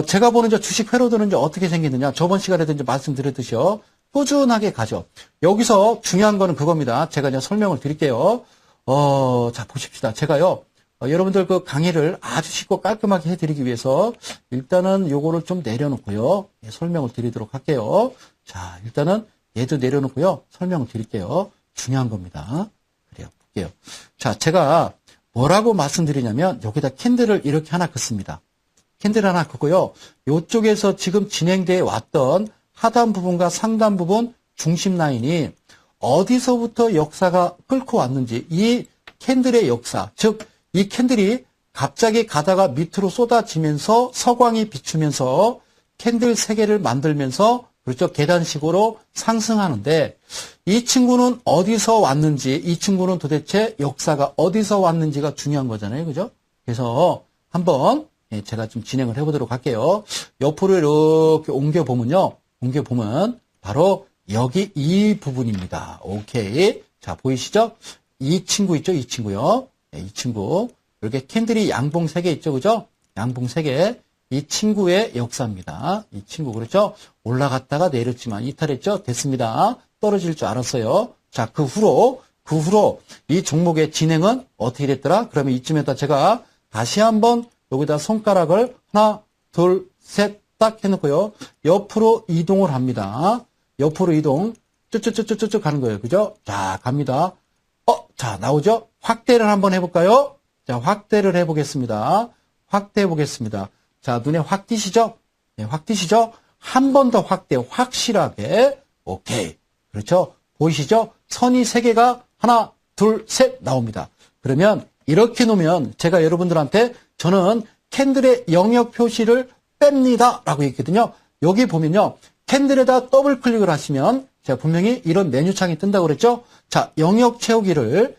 제가 보는 주식 회로도는 이제 어떻게 생기느냐. 저번 시간에도 이제 말씀드렸듯이요. 꾸준하게 가죠. 여기서 중요한 거는 그겁니다. 제가 이제 설명을 드릴게요. 자, 보십시다. 제가요, 여러분들 그 강의를 아주 쉽고 깔끔하게 해드리기 위해서 일단은 요거를 좀 내려놓고요. 예, 설명을 드리도록 할게요. 자, 일단은 얘도 내려놓고요. 설명을 드릴게요. 중요한 겁니다. 그래요. 볼게요. 자, 제가 뭐라고 말씀드리냐면 여기다 캔들을 이렇게 하나 긋습니다. 캔들 하나 긋고요. 요쪽에서 지금 진행되어 왔던 하단 부분과 상단 부분 중심 라인이 어디서부터 역사가 끓고 왔는지 이 캔들의 역사, 즉 이 캔들이 갑자기 가다가 밑으로 쏟아지면서 서광이 비추면서 캔들 3개를 만들면서 그렇죠. 계단식으로 상승하는데 이 친구는 어디서 왔는지 이 친구는 도대체 역사가 어디서 왔는지가 중요한 거잖아요. 그죠? 그래서 한번 제가 좀 진행을 해보도록 할게요. 옆으로 이렇게 옮겨보면요. 옮겨보면 바로 여기 이 부분입니다. 오케이. 자, 보이시죠? 이 친구 있죠? 이 친구요. 이 친구. 이렇게 캔들이 양봉 3개 있죠? 그죠? 양봉 3개. 이 친구의 역사입니다. 이 친구, 그렇죠? 올라갔다가 내렸지만 이탈했죠? 됐습니다. 떨어질 줄 알았어요. 자, 그 후로 이 종목의 진행은 어떻게 됐더라? 그러면 이쯤에다 제가 다시 한번 여기다 손가락을 하나, 둘, 셋 딱 해놓고요. 옆으로 이동을 합니다. 옆으로 이동. 쭉쭉쭉쭉쭉 가는 거예요. 그죠? 자, 갑니다. 자, 나오죠? 확대를 한번 해볼까요? 자, 확대를 해보겠습니다. 확대해 보겠습니다. 자, 눈에 확 띄시죠? 네, 확 띄시죠? 한 번 더 확대, 확실하게. 오케이. 그렇죠? 보이시죠? 선이 3개가 하나, 둘, 셋 나옵니다. 그러면 이렇게 놓으면 제가 여러분들한테 저는 캔들의 영역 표시를 뺍니다. 라고 했거든요. 여기 보면요. 캔들에다 더블 클릭을 하시면 제가 분명히 이런 메뉴창이 뜬다고 그랬죠? 자, 영역 채우기를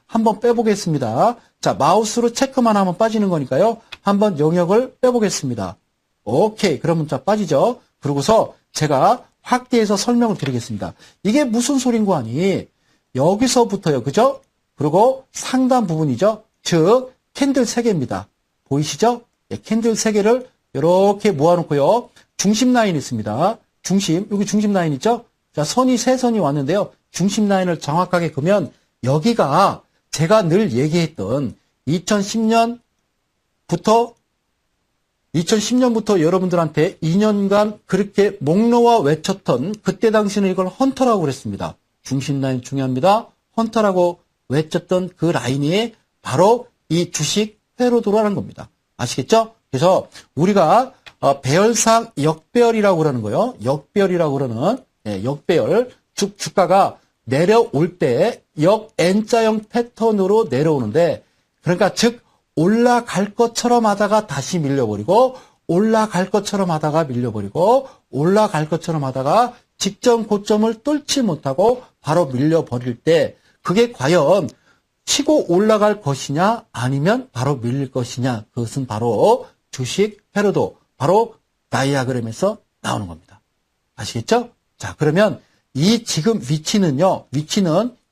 한번 빼보겠습니다. 자, 마우스로 체크만 하면 빠지는 거니까요. 한번 영역을 빼보겠습니다. 오케이. 그러면 자, 빠지죠? 그러고서 제가 확대해서 설명을 드리겠습니다. 이게 무슨 소린 거 아니? 여기서부터요. 그죠? 그리고 상단 부분이죠. 즉, 캔들 3개입니다. 보이시죠? 네, 캔들 3개를 이렇게 모아놓고요. 중심 라인 있습니다. 여기 중심 라인 있죠? 자, 선이 3선이 왔는데요. 중심 라인을 정확하게 그으면 여기가 제가 늘 얘기했던 2010년부터 여러분들한테 2년간 그렇게 목놓아 외쳤던 그때 당시는 이걸 헌터라고 그랬습니다. 중심 라인 중요합니다. 헌터라고 외쳤던 그 라인이 바로 이 주식 회로도라는 겁니다. 아시겠죠? 그래서 우리가 배열상 역배열이라고 그러는 거예요. 역배열이라고 그러는 역배열 주가가 내려올 때 N자형 패턴으로 내려오는데 그러니까 즉 올라갈 것처럼 하다가 다시 밀려버리고 올라갈 것처럼 하다가 밀려버리고 올라갈 것처럼 하다가 직전 고점을 뚫지 못하고 바로 밀려버릴 때 그게 과연 치고 올라갈 것이냐 아니면 바로 밀릴 것이냐 그것은 바로 주식 회로도 바로 다이아그램에서 나오는 겁니다. 아시겠죠? 자, 그러면 이 지금 위치는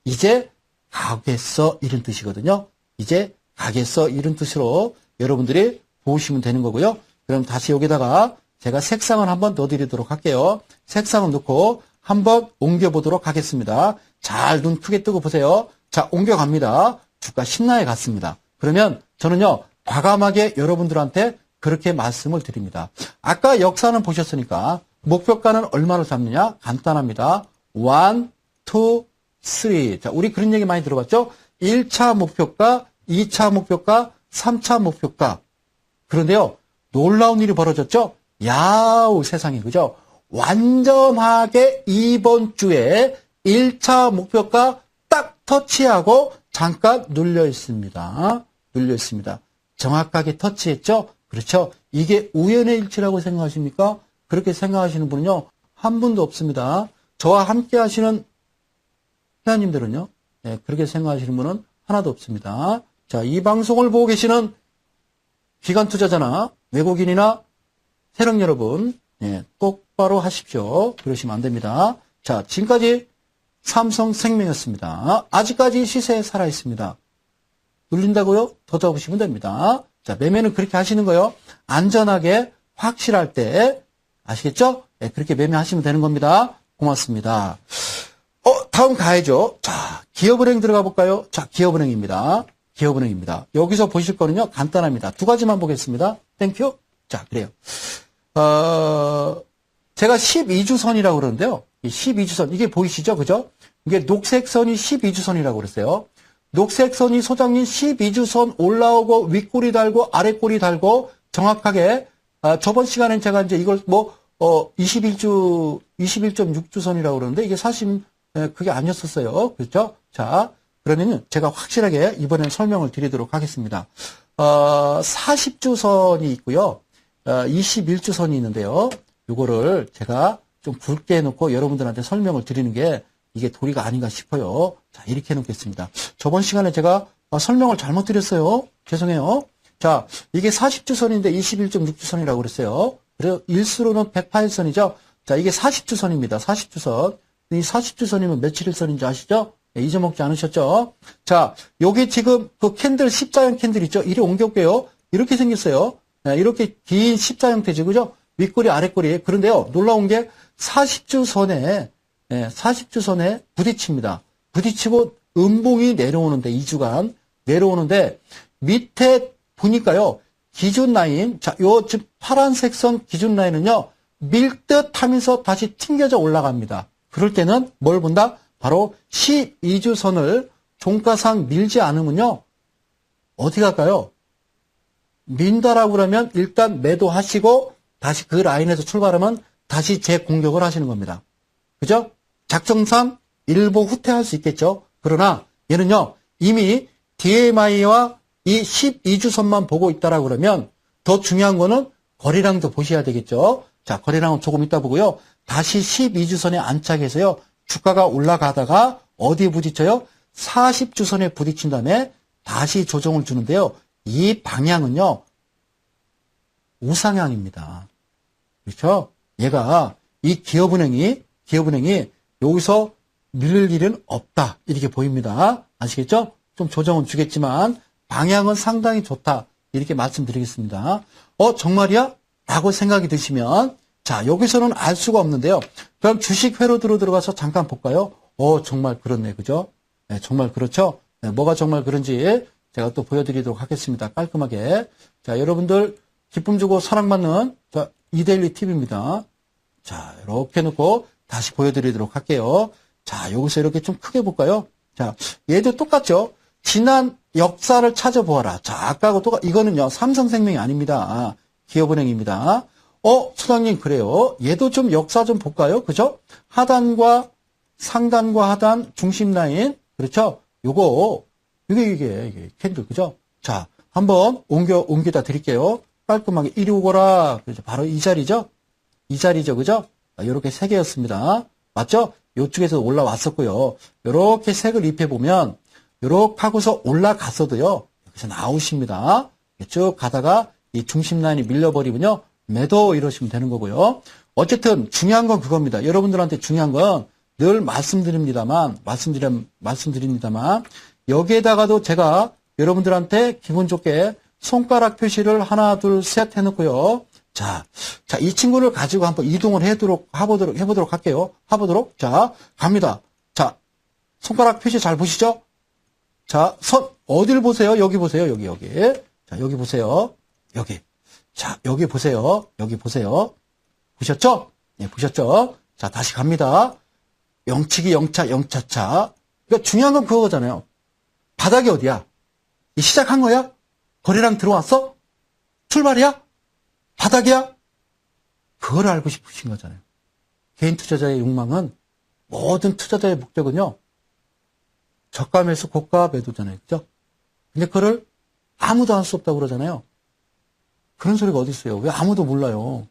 이제 가겠어 이런 뜻이거든요. 이제 가겠어 이런 뜻으로 여러분들이 보시면 되는 거고요. 그럼 다시 여기다가 제가 색상을 한번 넣어드리도록 할게요. 색상을 넣고 한번 옮겨보도록 하겠습니다. 잘 눈 크게 뜨고 보세요. 자, 옮겨갑니다. 주가 신나게 갔습니다. 그러면 저는요, 과감하게 여러분들한테 그렇게 말씀을 드립니다. 아까 역사는 보셨으니까 목표가는 얼마로 잡느냐? 간단합니다. 1, 2, 3. 자, 우리 그런 얘기 많이 들어봤죠? 1차 목표가, 2차 목표가, 3차 목표가. 그런데요, 놀라운 일이 벌어졌죠? 야우 세상에, 그죠? 완전하게 이번 주에 1차 목표가 딱 터치하고 잠깐 눌려 있습니다. 눌려 있습니다. 정확하게 터치했죠? 그렇죠? 이게 우연의 일치라고 생각하십니까? 그렇게 생각하시는 분은요, 한 분도 없습니다. 저와 함께 하시는 회원님들은요, 네, 그렇게 생각하시는 분은 하나도 없습니다. 자, 이 방송을 보고 계시는 기관 투자자나 외국인이나 세력 여러분, 네, 똑바로 하십시오. 그러시면 안 됩니다. 자, 지금까지 삼성생명이었습니다. 아직까지 시세에 살아있습니다. 눌린다고요? 더 잡으시면 됩니다. 자, 매매는 그렇게 하시는 거요. 안전하게 확실할 때 아시겠죠? 네, 그렇게 매매하시면 되는 겁니다. 고맙습니다. 다음 가야죠. 자, 기업은행 들어가 볼까요? 자, 기업은행입니다. 기업은행입니다. 여기서 보실 거는요, 간단합니다. 두 가지만 보겠습니다. 땡큐. 자, 그래요. 제가 12주선이라고 그러는데요. 이 12주선, 이게 보이시죠? 그죠? 이게 녹색 선이 12주선이라고 그랬어요. 녹색 선이 소장님 12주선 올라오고 윗꼬리 달고 아랫꼬리 달고 정확하게, 저번 시간엔 제가 이제 이걸 21.6주선이라고 그러는데 이게 사실, 그게 아니었었어요. 그렇죠? 자, 그러면은 제가 확실하게 이번엔 설명을 드리도록 하겠습니다. 40주선이 있고요. 21주선이 있는데요. 요거를 제가 좀 굵게 해놓고 여러분들한테 설명을 드리는 게 이게 도리가 아닌가 싶어요. 자, 이렇게 해놓겠습니다. 저번 시간에 제가 설명을 잘못 드렸어요. 죄송해요. 자, 이게 40주선인데 21.6주선이라고 그랬어요. 그래서 일수로는 108선이죠. 자, 이게 40주선입니다. 40주선. 이 40주선이면 며칠일선인지 아시죠? 네, 잊어먹지 않으셨죠? 자, 여기 지금 그 캔들, 십자형 캔들 있죠? 이리 옮겨올게요. 이렇게 생겼어요. 네, 이렇게 긴 십자 형태지, 그죠? 윗꼬리, 아랫꼬리. 그런데요, 놀라운 게 40주선에 부딪힙니다. 부딪히고 음봉이 내려오는데, 2주간 내려오는데, 밑에 보니까요, 기준 라인, 자, 요 지금 파란색 선 기준 라인은요, 밀듯 하면서 다시 튕겨져 올라갑니다. 그럴 때는 뭘 본다? 바로 12주선을 종가상 밀지 않으면요, 어디 갈까요? 민다라고 그러면 일단 매도하시고 다시 그 라인에서 출발하면 다시 재공격을 하시는 겁니다. 그죠? 작정상 일부 후퇴할 수 있겠죠? 그러나 얘는요, 이미 DMI와 이 12주선만 보고 있다라고 그러면 더 중요한 거는 거래량도 보셔야 되겠죠? 자, 거래량은 조금 있다 보고요. 다시 12주선에 안착해서요. 주가가 올라가다가 어디에 부딪혀요? 40주선에 부딪힌 다음에 다시 조정을 주는데요. 이 방향은요. 우상향입니다. 그렇죠? 얘가 이 기업은행이 여기서 밀릴 일은 없다. 이렇게 보입니다. 아시겠죠? 좀 조정은 주겠지만 방향은 상당히 좋다. 이렇게 말씀드리겠습니다. 정말이야? 라고 생각이 드시면 자, 여기서는 알 수가 없는데요. 그럼 주식 회로드로 들어가서 잠깐 볼까요? 정말 그렇네. 그죠? 네, 정말 그렇죠? 네, 뭐가 정말 그런지 제가 또 보여드리도록 하겠습니다. 깔끔하게. 자, 여러분들 기쁨 주고 사랑받는 자, 이데일리 TV입니다. 자, 이렇게 놓고 다시 보여드리도록 할게요. 자, 여기서 이렇게 좀 크게 볼까요? 자, 얘도 똑같죠? 지난 역사를 찾아보아라. 자, 아까하고 이거는요, 삼성생명이 아닙니다. 기업은행입니다. 소장님, 그래요. 얘도 좀 역사 좀 볼까요? 그죠? 하단과 상단과 하단, 중심 라인. 그렇죠? 이게 캔들, 그죠? 자, 한번 옮겨다 드릴게요. 깔끔하게 이리 오거라. 그죠? 바로 이 자리죠? 이 자리죠, 그죠? 이렇게 세 개였습니다. 맞죠? 이쪽에서 올라왔었고요. 이렇게 색을 입혀보면, 이렇게 하고서 올라갔어도요, 여기서 나오십니다. 쭉 가다가 이 중심 라인이 밀려버리면요, 매도 이러시면 되는 거고요. 어쨌든 중요한 건 그겁니다. 여러분들한테 중요한 건 늘 말씀드립니다만, 여기에다가도 제가 여러분들한테 기분 좋게 손가락 표시를 하나, 둘, 셋 해놓고요. 자, 이 친구를 가지고 한번 이동을 해보도록 할게요. 자, 갑니다. 자, 손가락 표시 잘 보시죠? 자, 어딜 보세요? 여기 보세요. 여기. 자, 여기 보세요. 여기. 자, 여기 보세요. 보셨죠? 네, 보셨죠? 자, 다시 갑니다. 영치기, 영차차. 그러니까 중요한 건 그거잖아요. 바닥이 어디야? 시작한 거야? 거래량 들어왔어? 출발이야? 바닥이야? 그걸 알고 싶으신 거잖아요. 개인 투자자의 욕망은 모든 투자자의 목적은요. 저가매수 고가 매도잖아요. 그죠? 근데 그거를 아무도 할 수 없다고 그러잖아요. 그런 소리가 어디 있어요? 왜 아무도 몰라요?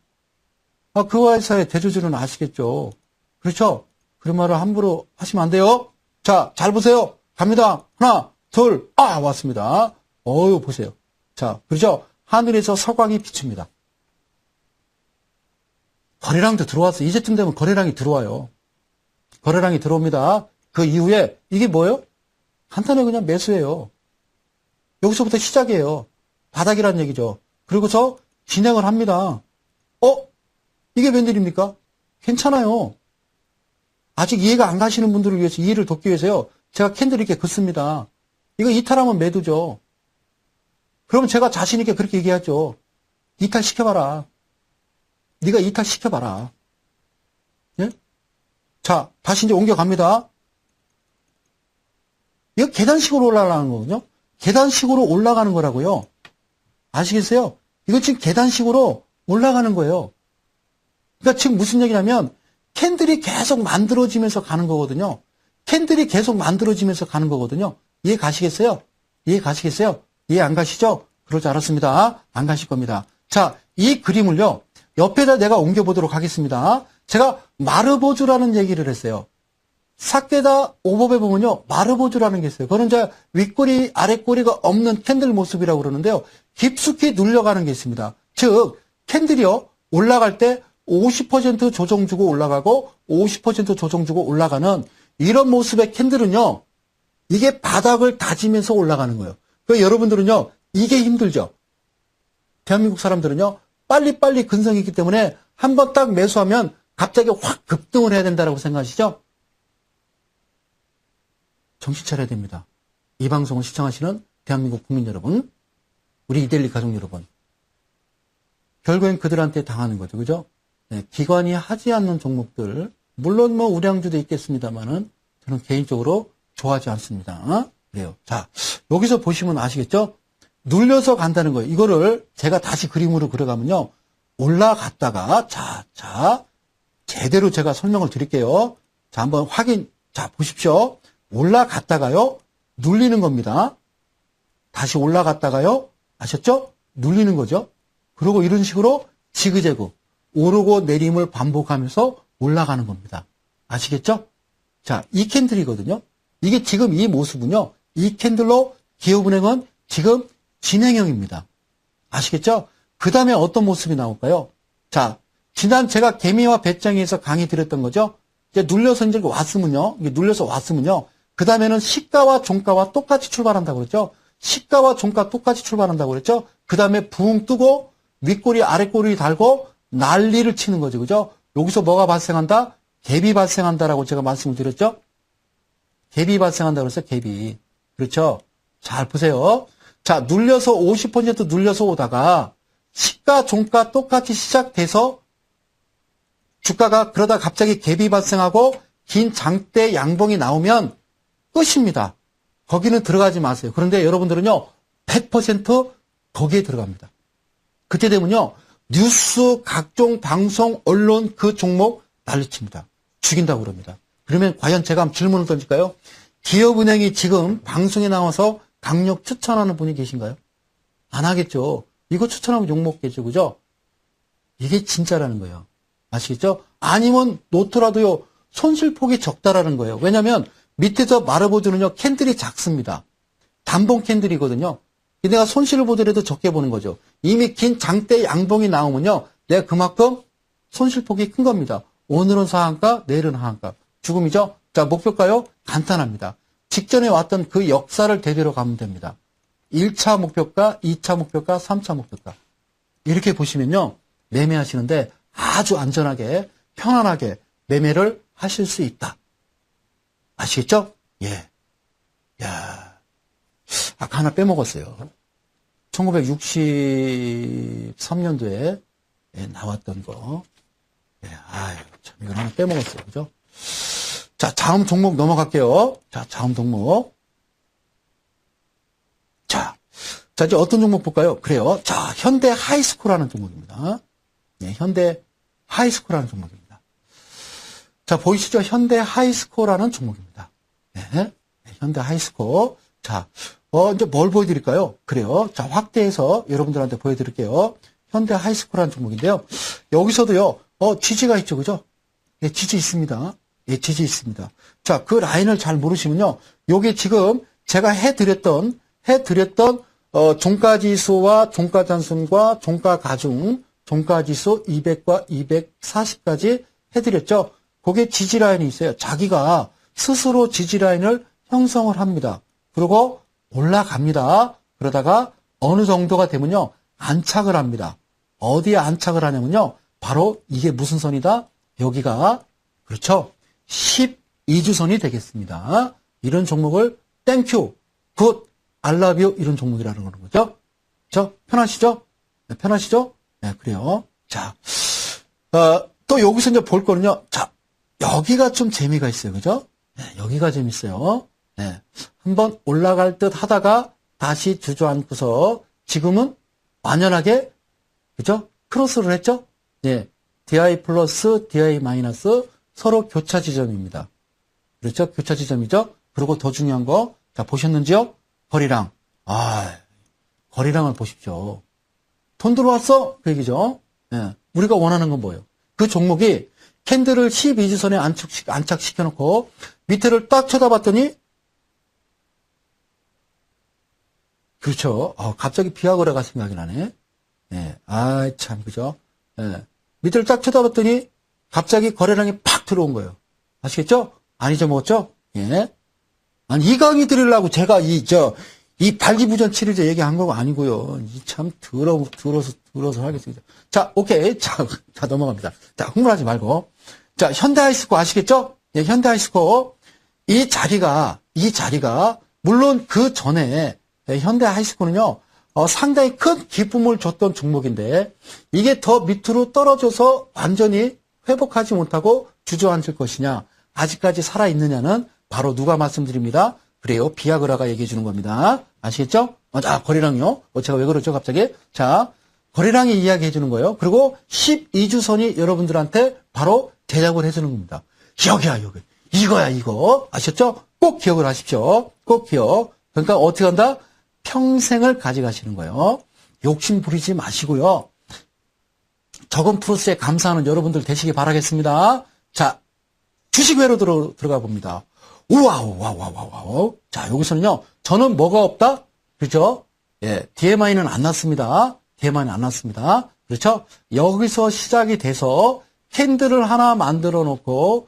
그 회사의 대주주는 아시겠죠? 그렇죠? 그런 말을 함부로 하시면 안 돼요. 자, 잘 보세요. 갑니다. 하나, 둘, 왔습니다. 보세요. 자, 그렇죠? 하늘에서 서광이 비춥니다. 거래량도 들어왔어. 이제쯤 되면 거래량이 들어와요. 거래량이 들어옵니다. 그 이후에 이게 뭐예요? 간단하게 그냥 매수예요. 여기서부터 시작이에요. 바닥이란 얘기죠. 그리고서 진행을 합니다. 이게 웬일입니까? 괜찮아요. 아직 이해가 안 가시는 분들을 위해서 이해를 돕기 위해서요. 제가 캔들 이렇게 긋습니다. 이거 이탈하면 매도죠. 그러면 제가 자신 있게 그렇게 얘기하죠. 이탈시켜봐라. 네가 이탈시켜봐라. 예? 자, 다시 이제 옮겨갑니다. 이거 계단식으로 올라가는 거거든요. 계단식으로 올라가는 거라고요. 아시겠어요? 이거 지금 계단식으로 올라가는 거예요. 그러니까 지금 무슨 얘기냐면 캔들이 계속 만들어지면서 가는 거거든요. 이해 가시겠어요? 이해 안 가시죠? 그러지 않았습니다. 안 가실 겁니다. 자, 이 그림을요. 옆에다 내가 옮겨보도록 하겠습니다. 제가 마르보주라는 얘기를 했어요. 사케다 오법에 보면요. 마르보주라는 게 있어요. 그거는 이제 윗꼬리, 아랫꼬리가 없는 캔들 모습이라고 그러는데요. 깊숙이 눌려가는 게 있습니다. 즉, 캔들이요. 올라갈 때 50% 조정 주고 올라가고 50% 조정 주고 올라가는 이런 모습의 캔들은요. 이게 바닥을 다지면서 올라가는 거예요. 그러니까 여러분들은요. 이게 힘들죠. 대한민국 사람들은요. 빨리빨리 근성이 있기 때문에 한번 딱 매수하면 갑자기 확 급등을 해야 된다고 생각하시죠? 정신 차려야 됩니다. 이 방송을 시청하시는 대한민국 국민 여러분, 우리 이데일리 가족 여러분. 결국엔 그들한테 당하는 거죠. 그죠? 네, 기관이 하지 않는 종목들, 물론 뭐 우량주도 있겠습니다만은 저는 개인적으로 좋아하지 않습니다. 그래요. 자, 여기서 보시면 아시겠죠? 눌려서 간다는 거예요. 이거를 제가 다시 그림으로 그려가면요. 올라갔다가, 자, 제대로 제가 설명을 드릴게요. 자, 한번 자, 보십시오. 올라갔다가요. 눌리는 겁니다. 다시 올라갔다가요. 아셨죠? 눌리는 거죠. 그리고 이런 식으로 지그재그. 오르고 내림을 반복하면서 올라가는 겁니다. 아시겠죠? 자, 이 캔들이거든요. 이게 지금 이 모습은요. 이 캔들로 기업은행은 지금 진행형입니다. 아시겠죠? 그 다음에 어떤 모습이 나올까요? 자, 지난 제가 개미와 배짱이에서 강의 드렸던 거죠. 이제 눌려서 이제 왔으면요. 이게 눌려서 왔으면요. 그 다음에는 시가와 종가와 똑같이 출발한다고 그랬죠. 시가와 종가 똑같이 출발한다고 그랬죠. 그 다음에 붕 뜨고 윗꼬리 아랫꼬리 달고 난리를 치는 거죠. 그죠? 여기서 뭐가 발생한다? 갭이 발생한다라고 제가 말씀을 드렸죠. 갭이 발생한다고 그랬어요. 갭이. 그렇죠? 잘 보세요. 자, 눌려서 50% 눌려서 오다가 시가 종가 똑같이 시작돼서 주가가 그러다 갑자기 갭이 발생하고 긴 장대 양봉이 나오면 끝입니다. 거기는 들어가지 마세요. 그런데 여러분들은요, 100% 거기에 들어갑니다. 그때 되면요, 뉴스, 각종 방송, 언론 그 종목 난리칩니다. 죽인다고 그럽니다. 그러면 과연 제가 한번 질문을 던질까요? 기업은행이 지금 방송에 나와서 강력 추천하는 분이 계신가요? 안 하겠죠. 이거 추천하면 욕먹겠죠. 그죠? 이게 진짜라는 거예요. 아시겠죠? 아니면 놓더라도요, 손실폭이 적다라는 거예요. 왜냐면 밑에서 말아보주는요, 캔들이 작습니다. 단봉 캔들이거든요. 내가 손실을 보더라도 적게 보는 거죠. 이미 긴 장대 양봉이 나오면요, 내가 그만큼 손실폭이 큰 겁니다. 오늘은 상한가, 내일은 하한가. 죽음이죠? 자, 목표가요? 간단합니다. 직전에 왔던 그 역사를 대대로 가면 됩니다. 1차 목표가, 2차 목표가, 3차 목표가. 이렇게 보시면요, 매매하시는데 아주 안전하게, 편안하게 매매를 하실 수 있다. 아시겠죠? 예. 야, 아까 하나 빼먹었어요. 1963년도에 나왔던 거. 예, 아유, 참, 이걸 하나 빼먹었어요. 그죠? 자, 다음 종목 넘어갈게요. 자, 다음 종목. 자, 이제 어떤 종목 볼까요? 그래요. 자, 현대 하이스코라는 종목입니다. 네, 현대 하이스코라는 종목입니다. 자, 보이시죠? 현대 하이스코라는 종목입니다. 네, 현대 하이스코. 자, 이제 뭘 보여드릴까요? 그래요. 자, 확대해서 여러분들한테 보여드릴게요. 현대 하이스코라는 종목인데요. 여기서도요, 지지가 있죠, 그죠? 예, 지지 있습니다. 예, 지지 있습니다. 자, 그 라인을 잘 모르시면요. 요게 지금 제가 해드렸던, 종가지수와 종가단순과 종가가중, 종가지수 200과 240까지 해드렸죠. 그게 지지라인이 있어요. 자기가 스스로 지지라인을 형성을 합니다. 그리고 올라갑니다. 그러다가 어느 정도가 되면요, 안착을 합니다. 어디에 안착을 하냐면요, 바로 이게 무슨 선이다? 여기가, 그렇죠, 12주선이 되겠습니다. 이런 종목을 땡큐, 굿, 알라뷰 이런 종목이라는 거죠. 그렇죠? 편하시죠? 네, 편하시죠? 네, 그래요. 자, 또 여기서 이제 볼 거는요. 자, 여기가 좀 재미가 있어요. 그죠? 네, 여기가 재밌어요. 네, 한번 올라갈 듯 하다가 다시 주저앉고서 지금은 완연하게, 그죠? 크로스를 했죠? 네, DI 플러스, DI 마이너스 서로 교차 지점입니다. 그렇죠? 교차 지점이죠? 그리고 더 중요한 거, 자, 보셨는지요? 거리랑. 거리랑을 보십시오. 돈 들어왔어? 그 얘기죠? 예. 우리가 원하는 건 뭐예요? 그 종목이 캔들을 12주선에 안착시켜놓고 밑에를 딱 쳐다봤더니, 그렇죠. 갑자기 비아그라가 생각이 나네. 예. 참, 그죠? 예. 밑에를 딱 쳐다봤더니 갑자기 거래량이 팍 들어온 거예요. 아시겠죠? 안 잊어먹었죠? 예. 아니, 이 강의 드리려고 제가 이 발기부전 치료제 얘기한 거 아니고요. 참 더러워서 하겠습니다. 자, 오케이. 자, 넘어갑니다. 자, 흥분하지 말고. 자, 현대하이스코 아시겠죠? 예, 현대하이스코. 이 자리가, 물론 그 전에, 현대하이스코는요, 상당히 큰 기쁨을 줬던 종목인데, 이게 더 밑으로 떨어져서 완전히 회복하지 못하고 주저앉을 것이냐, 아직까지 살아있느냐는 바로 누가 말씀드립니다. 그래요. 비아그라가 얘기해 주는 겁니다. 아시겠죠? 자, 거래량요. 제가 왜 그러죠, 갑자기? 자, 거래량이 이야기해 주는 거예요. 그리고 12주선이 여러분들한테 바로 제작을 해 주는 겁니다. 여기야, 여기. 이거야, 이거. 아셨죠? 꼭 기억을 하십시오. 꼭 기억. 그러니까 어떻게 한다? 평생을 가져가시는 거예요. 욕심 부리지 마시고요. 적은 플러스에 감사하는 여러분들 되시기 바라겠습니다. 자, 주식회로 들어가 봅니다. 우와우. 자, 여기서는요, 저는 뭐가 없다? 그렇죠? 예, DMI는 안 났습니다. DMI는 안 났습니다. 그렇죠? 여기서 시작이 돼서 캔들을 하나 만들어 놓고,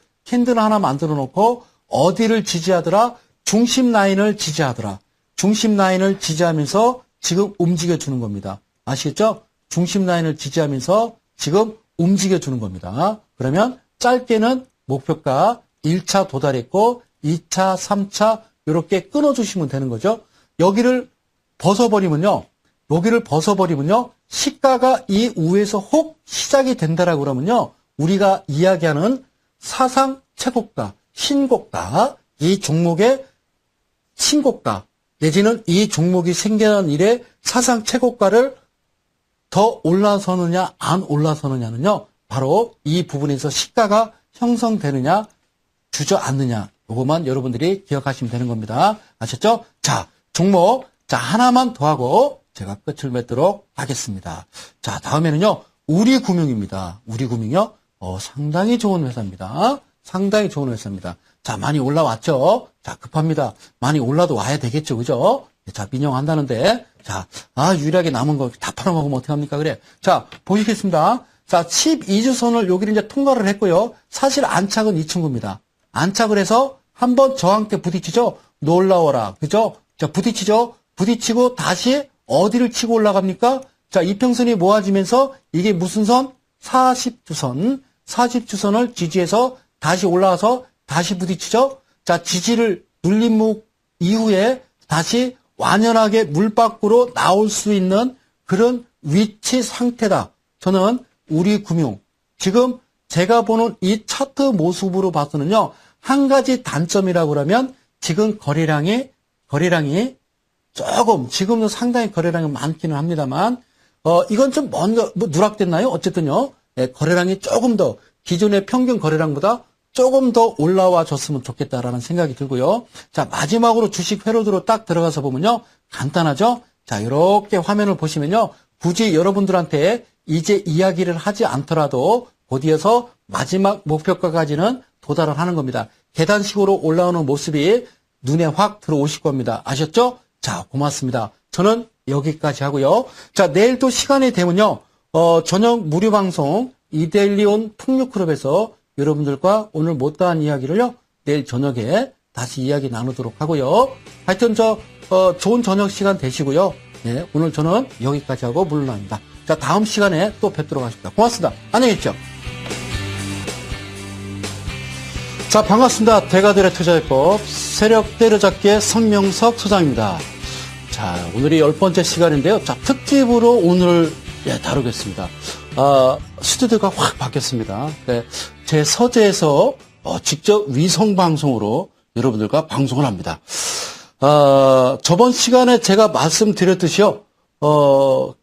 어디를 지지하더라? 중심 라인을 지지하더라. 중심 라인을 지지하면서 지금 움직여 주는 겁니다. 아시겠죠? 중심 라인을 지지하면서 지금 움직여 주는 겁니다. 그러면 짧게는 목표가 1차 도달했고 2차, 3차 이렇게 끊어주시면 되는 거죠. 여기를 벗어버리면요. 시가가 이 위에서 혹 시작이 된다라고 그러면요. 우리가 이야기하는 사상 최고가, 신고가, 이 종목의 신고가 내지는 이 종목이 생겨난 이래 사상 최고가를 더 올라서느냐 안 올라서느냐는요. 바로 이 부분에서 시가가 형성되느냐 주저앉느냐 요것만 여러분들이 기억하시면 되는 겁니다. 아셨죠? 자, 종목 하나만 더 하고 제가 끝을 맺도록 하겠습니다. 자, 다음에는요. 우리금융입니다. 우리금융이요. 상당히 좋은 회사입니다. 상당히 좋은 회사입니다. 자, 많이 올라왔죠? 자, 급합니다. 많이 올라도 와야 되겠죠, 그죠? 자, 민영한다는데. 자, 유일하게 남은 거 다 팔아먹으면 어떡합니까? 그래. 자, 보시겠습니다. 자, 12주선을 여기를 이제 통과를 했고요. 사실 안착은 이 친구입니다. 안착을 해서 한번 저항대 부딪히죠? 놀라워라. 그죠? 자, 부딪히죠? 부딪히고 다시 어디를 치고 올라갑니까? 자, 이평선이 모아지면서 이게 무슨 선? 40주선. 40주선을 지지해서 다시 올라와서 다시 부딪히죠? 자, 지지를 눌린 이후에 다시 완연하게 물 밖으로 나올 수 있는 그런 위치 상태다. 저는 우리금융, 지금 제가 보는 이 차트 모습으로 봐서는요, 한 가지 단점이라고 그러면 지금 거래량이 조금, 지금도 상당히 거래량이 많기는 합니다만, 이건 좀 뭔가, 누락됐나요? 어쨌든요, 네, 거래량이 조금 더, 기존의 평균 거래량보다 조금 더 올라와 줬으면 좋겠다라는 생각이 들고요. 자, 마지막으로 주식 회로드로 딱 들어가서 보면요. 간단하죠? 자, 이렇게 화면을 보시면요. 굳이 여러분들한테 이제 이야기를 하지 않더라도 곧이어서 마지막 목표가까지는 도달을 하는 겁니다. 계단식으로 올라오는 모습이 눈에 확 들어오실 겁니다. 아셨죠? 자, 고맙습니다. 저는 여기까지 하고요. 자, 내일 또 시간이 되면요. 저녁 무료 방송 이데일리온 풍류클럽에서 여러분들과 오늘 못다한 이야기를요, 내일 저녁에 다시 이야기 나누도록 하고요. 하여튼 좋은 저녁 시간 되시고요. 네, 오늘 저는 여기까지 하고 물러납니다. 자, 다음 시간에 또 뵙도록 하겠습니다. 고맙습니다. 안녕히 계십시오. 자, 반갑습니다. 대가들의 투자해법 세력 때려잡기의 성명석 소장입니다. 자, 오늘이 10번째 시간인데요. 자, 특집으로 오늘 다루겠습니다. 스튜디오가 확 바뀌었습니다. 네, 제 서재에서 직접 위성방송으로 여러분들과 방송을 합니다. 저번 시간에 제가 말씀드렸듯이요,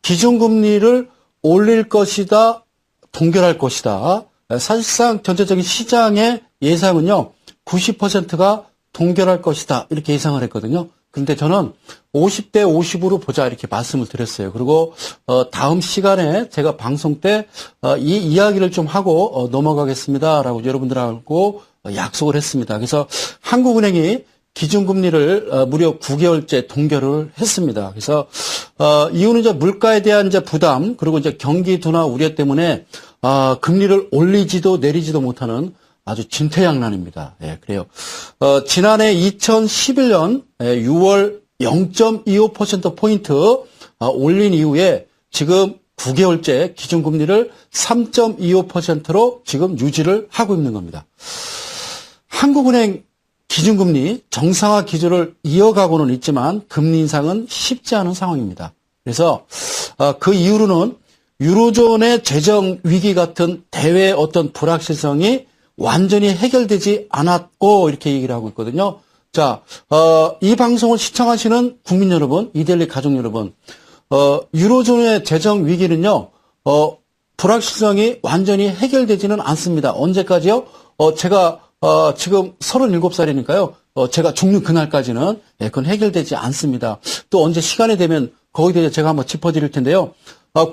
기준금리를 올릴 것이다, 동결할 것이다. 사실상 전체적인 시장의 예상은요, 90%가 동결할 것이다. 이렇게 예상을 했거든요. 그런데 저는 50대 50으로 보자 이렇게 말씀을 드렸어요. 그리고 다음 시간에 제가 방송 때 이 이야기를 좀 하고 넘어가겠습니다라고 여러분들하고 약속을 했습니다. 그래서 한국은행이 기준금리를 무려 9개월째 동결을 했습니다. 그래서 이유는 이제 물가에 대한 이제 부담 그리고 이제 경기 둔화 우려 때문에 금리를 올리지도 내리지도 못하는 아주 진퇴양난입니다. 예, 그래요. 지난해 2011년 6월 0.25%포인트 올린 이후에 지금 9개월째 기준금리를 3.25%로 지금 유지를 하고 있는 겁니다. 한국은행 기준금리 정상화 기조를 이어가고는 있지만 금리 인상은 쉽지 않은 상황입니다. 그래서 그 이후로는 유로존의 재정 위기 같은 대외 어떤 불확실성이 완전히 해결되지 않았고 이렇게 얘기를 하고 있거든요. 자, 이 방송을 시청하시는 국민 여러분, 이데일리 가족 여러분, 유로존의 재정 위기는요, 불확실성이 완전히 해결되지는 않습니다. 언제까지요? 제가 지금 37살이니까요. 제가 죽는 그날까지는 그건 해결되지 않습니다. 또 언제 시간이 되면 거기에 대해 제가 한번 짚어드릴 텐데요.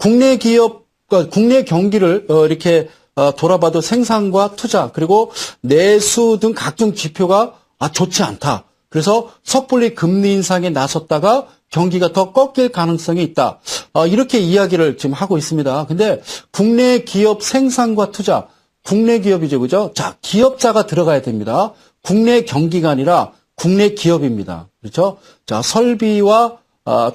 국내 기업 그러니까 국내 경기를 이렇게 돌아봐도 생산과 투자 그리고 내수 등 각종 지표가 좋지 않다. 그래서 섣불리 금리 인상에 나섰다가 경기가 더 꺾일 가능성이 있다. 이렇게 이야기를 지금 하고 있습니다. 근데 국내 기업 생산과 투자, 국내 기업이죠, 그죠? 자, 기업자가 들어가야 됩니다. 국내 경기가 아니라 국내 기업입니다. 그렇죠? 자, 설비와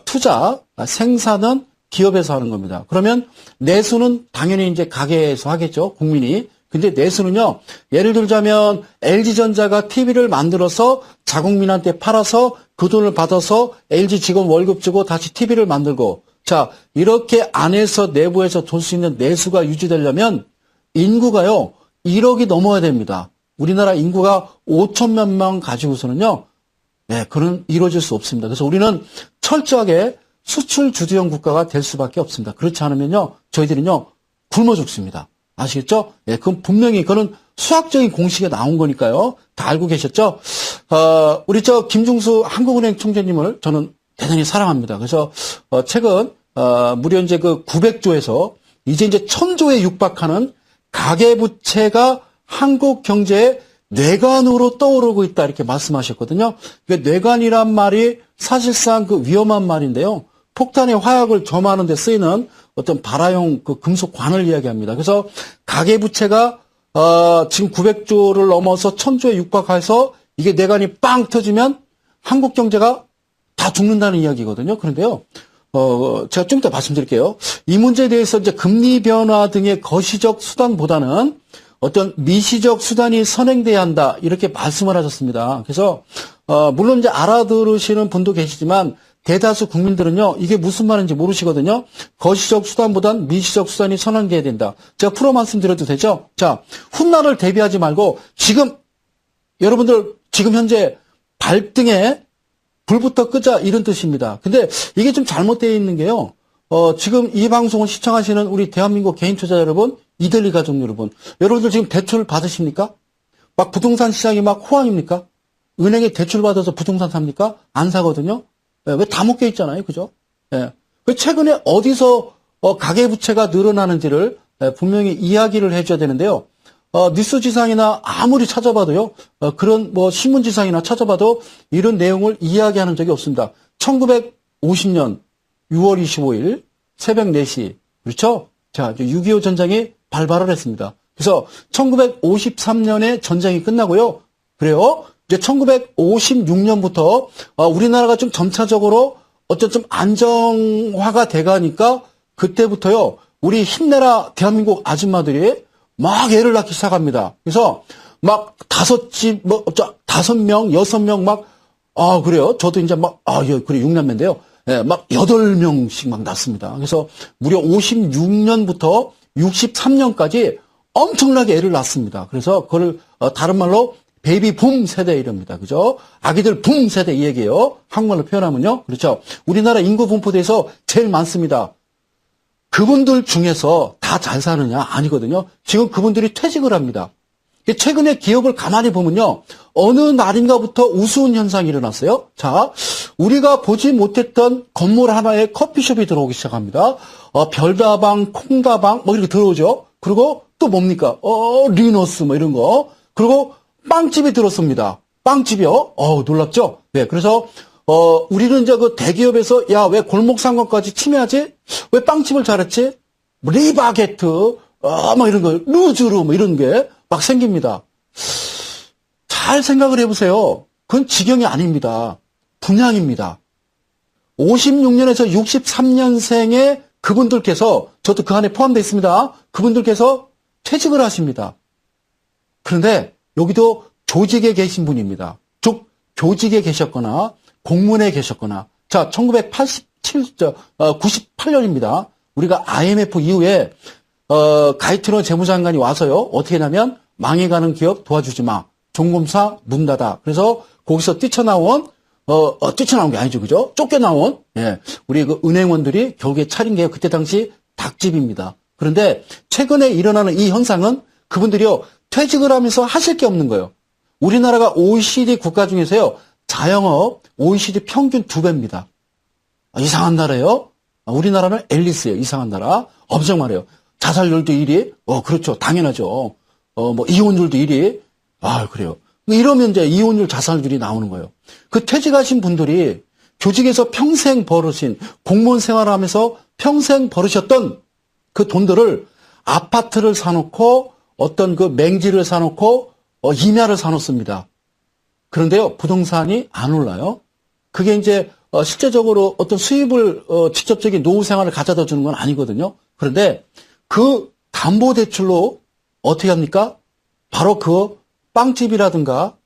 투자, 생산은 기업에서 하는 겁니다. 그러면 내수는 당연히 이제 가게에서 하겠죠, 국민이. 근데 내수는요, 예를 들자면 LG전자가 TV를 만들어서 자국민한테 팔아서 그 돈을 받아서 LG 직원 월급 주고 다시 TV를 만들고, 자, 이렇게 안에서 내부에서 돌 수 있는 내수가 유지되려면 인구가요, 1억이 넘어야 됩니다. 우리나라 인구가 5천만 명 가지고서는요, 네, 그건 이루어질 수 없습니다. 그래서 우리는 철저하게 수출 주도형 국가가 될 수밖에 없습니다. 그렇지 않으면요, 저희들은요, 굶어 죽습니다. 아시겠죠? 예, 그건 분명히, 그거는 수학적인 공식에 나온 거니까요. 다 알고 계셨죠? 우리 김중수 한국은행 총재님을 저는 대단히 사랑합니다. 그래서, 최근, 무려 이제 그 900조에서 이제 1000조에 육박하는 가계부채가 한국 경제의 뇌관으로 떠오르고 있다. 이렇게 말씀하셨거든요. 그러니까 뇌관이란 말이 사실상 그 위험한 말인데요. 폭탄의 화약을 점하는 데 쓰이는 어떤 발화용 그 금속 관을 이야기합니다. 그래서 가계부채가 지금 900조를 넘어서 1000조에 육박해서 이게 뇌관이 빵 터지면 한국 경제가 다 죽는다는 이야기거든요. 그런데요. 제가 좀 이따 말씀드릴게요. 이 문제에 대해서 이제 금리 변화 등의 거시적 수단보다는 어떤 미시적 수단이 선행돼야 한다. 이렇게 말씀을 하셨습니다. 그래서 물론 이제 알아들으시는 분도 계시지만 대다수 국민들은요, 이게 무슨 말인지 모르시거든요. 거시적 수단보단 미시적 수단이 선행돼야 된다. 제가 풀어 말씀드려도 되죠? 자, 훗날을 대비하지 말고 지금 여러분들 지금 현재 발등에 불부터 끄자 이런 뜻입니다. 근데 이게 좀 잘못되어 있는 게요. 지금 이 방송을 시청하시는 우리 대한민국 개인 투자 여러분, 이들리 가족 여러분, 여러분들 지금 대출 받으십니까? 막 부동산 시장이 막 호황입니까? 은행에 대출 받아서 부동산 삽니까? 안 사거든요. 왜 다 묶여 있잖아요, 그죠? 예. 최근에 어디서 가계부채가 늘어나는지를 분명히 이야기를 해줘야 되는데요. 뉴스지상이나 아무리 찾아봐도요, 그런 신문지상이나 찾아봐도 이런 내용을 이야기하는 적이 없습니다. 1950년 6월 25일 새벽 4시, 그렇죠? 자, 6.25 전쟁이 발발을 했습니다. 그래서 1953년에 전쟁이 끝나고요. 그래요. 이제 1956년부터 우리나라가 좀 점차적으로 어떤 좀 안정화가 돼가니까 그때부터요, 우리 힘내라 대한민국 아줌마들이 막 애를 낳기 시작합니다. 그래서 막 5명, 6명 그래요. 저도 이제 예, 그래, 6남매인데요. 예, 막 8명씩 막 낳습니다. 그래서 무려 56년부터 63년까지 엄청나게 애를 낳습니다. 그래서 그걸 다른 말로 베이비 붐 세대 이럽니다. 그죠? 아기들 붐 세대 이 얘기예요. 한국말로 표현하면요. 그렇죠? 우리나라 인구 분포대에서 제일 많습니다. 그분들 중에서 다 잘 사느냐? 아니거든요. 지금 그분들이 퇴직을 합니다. 최근에 기업을 가만히 보면요. 어느 날인가부터 우스운 현상이 일어났어요. 자, 우리가 보지 못했던 건물 하나에 커피숍이 들어오기 시작합니다. 별다방, 콩다방 이렇게 들어오죠. 그리고 또 뭡니까? 리너스 이런 거. 그리고 빵집이 들었습니다. 빵집이요? 놀랍죠? 네, 그래서 우리는 이제 그 대기업에서 야, 왜 골목 상권까지 침해하지? 왜 빵집을 잘했지? 리바게트, 이런 거, 루즈루 이런 게 막 생깁니다. 잘 생각을 해보세요. 그건 직영이 아닙니다. 분양입니다. 56년에서 63년생의 그분들께서, 저도 그 안에 포함되어 있습니다. 그분들께서 퇴직을 하십니다. 그런데 여기도 조직에 계신 분입니다. 즉, 교직에 계셨거나 공문에 계셨거나. 자, 98년입니다. 우리가 IMF 이후에 가이트너 재무장관이 와서요. 어떻게 하냐면 망해가는 기업 도와주지 마. 종검사 문 닫아. 그래서 거기서 뛰쳐나온 게 아니죠, 그죠? 쫓겨나온 우리 그 은행원들이 결국에 차린 게 그때 당시 닭집입니다. 그런데 최근에 일어나는 이 현상은 그분들이요 퇴직을 하면서 하실 게 없는 거예요. 우리나라가 OECD 국가 중에서요 자영업 OECD 평균 2배입니다. 이상한 나라예요. 우리나라는 앨리스예요. 이상한 나라. 엄청 말해요. 자살률도 1위? 그렇죠. 당연하죠. 뭐, 이혼율도 1위? 그래요. 이러면 이제 이혼율 자살률이 나오는 거예요. 그 퇴직하신 분들이 조직에서 평생 벌으신, 공무원 생활하면서 평생 벌으셨던 그 돈들을 아파트를 사놓고 어떤 그 맹지를 사놓고 임야를 사놓습니다. 그런데요, 부동산이 안 올라요. 그게 이제 실제적으로 어떤 수입을 직접적인 노후 생활을 가져다 주는 건 아니거든요. 그런데 그 담보대출로 어떻게 합니까? 바로 그 빵집이라든가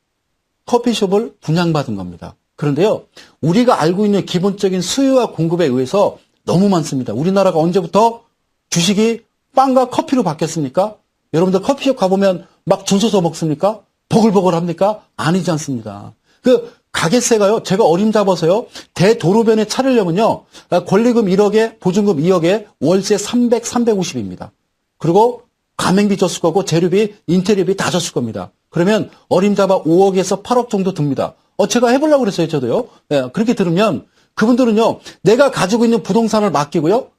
커피숍을 분양받은 겁니다. 그런데요, 우리가 알고 있는 기본적인 수요와 공급에 의해서 너무 많습니다. 우리나라가 언제부터 주식이 빵과 커피로 바뀌었습니까? 여러분들 커피숍 가보면 막 줄 서서 먹습니까? 버글버글 합니까? 아니지 않습니다. 그 가게세가요, 제가 어림잡아서요, 대도로변에 차리려면요, 권리금 1억에 보증금 2억에 월세 350입니다. 그리고 가맹비 줬을 거고 재료비, 인테리어비 다 줬을 겁니다. 그러면 어림잡아 5억에서 8억 정도 듭니다. 제가 해보려고 그랬어요, 저도요. 예, 그렇게 들으면 그분들은요, 내가 가지고 있는 부동산을 맡기고요,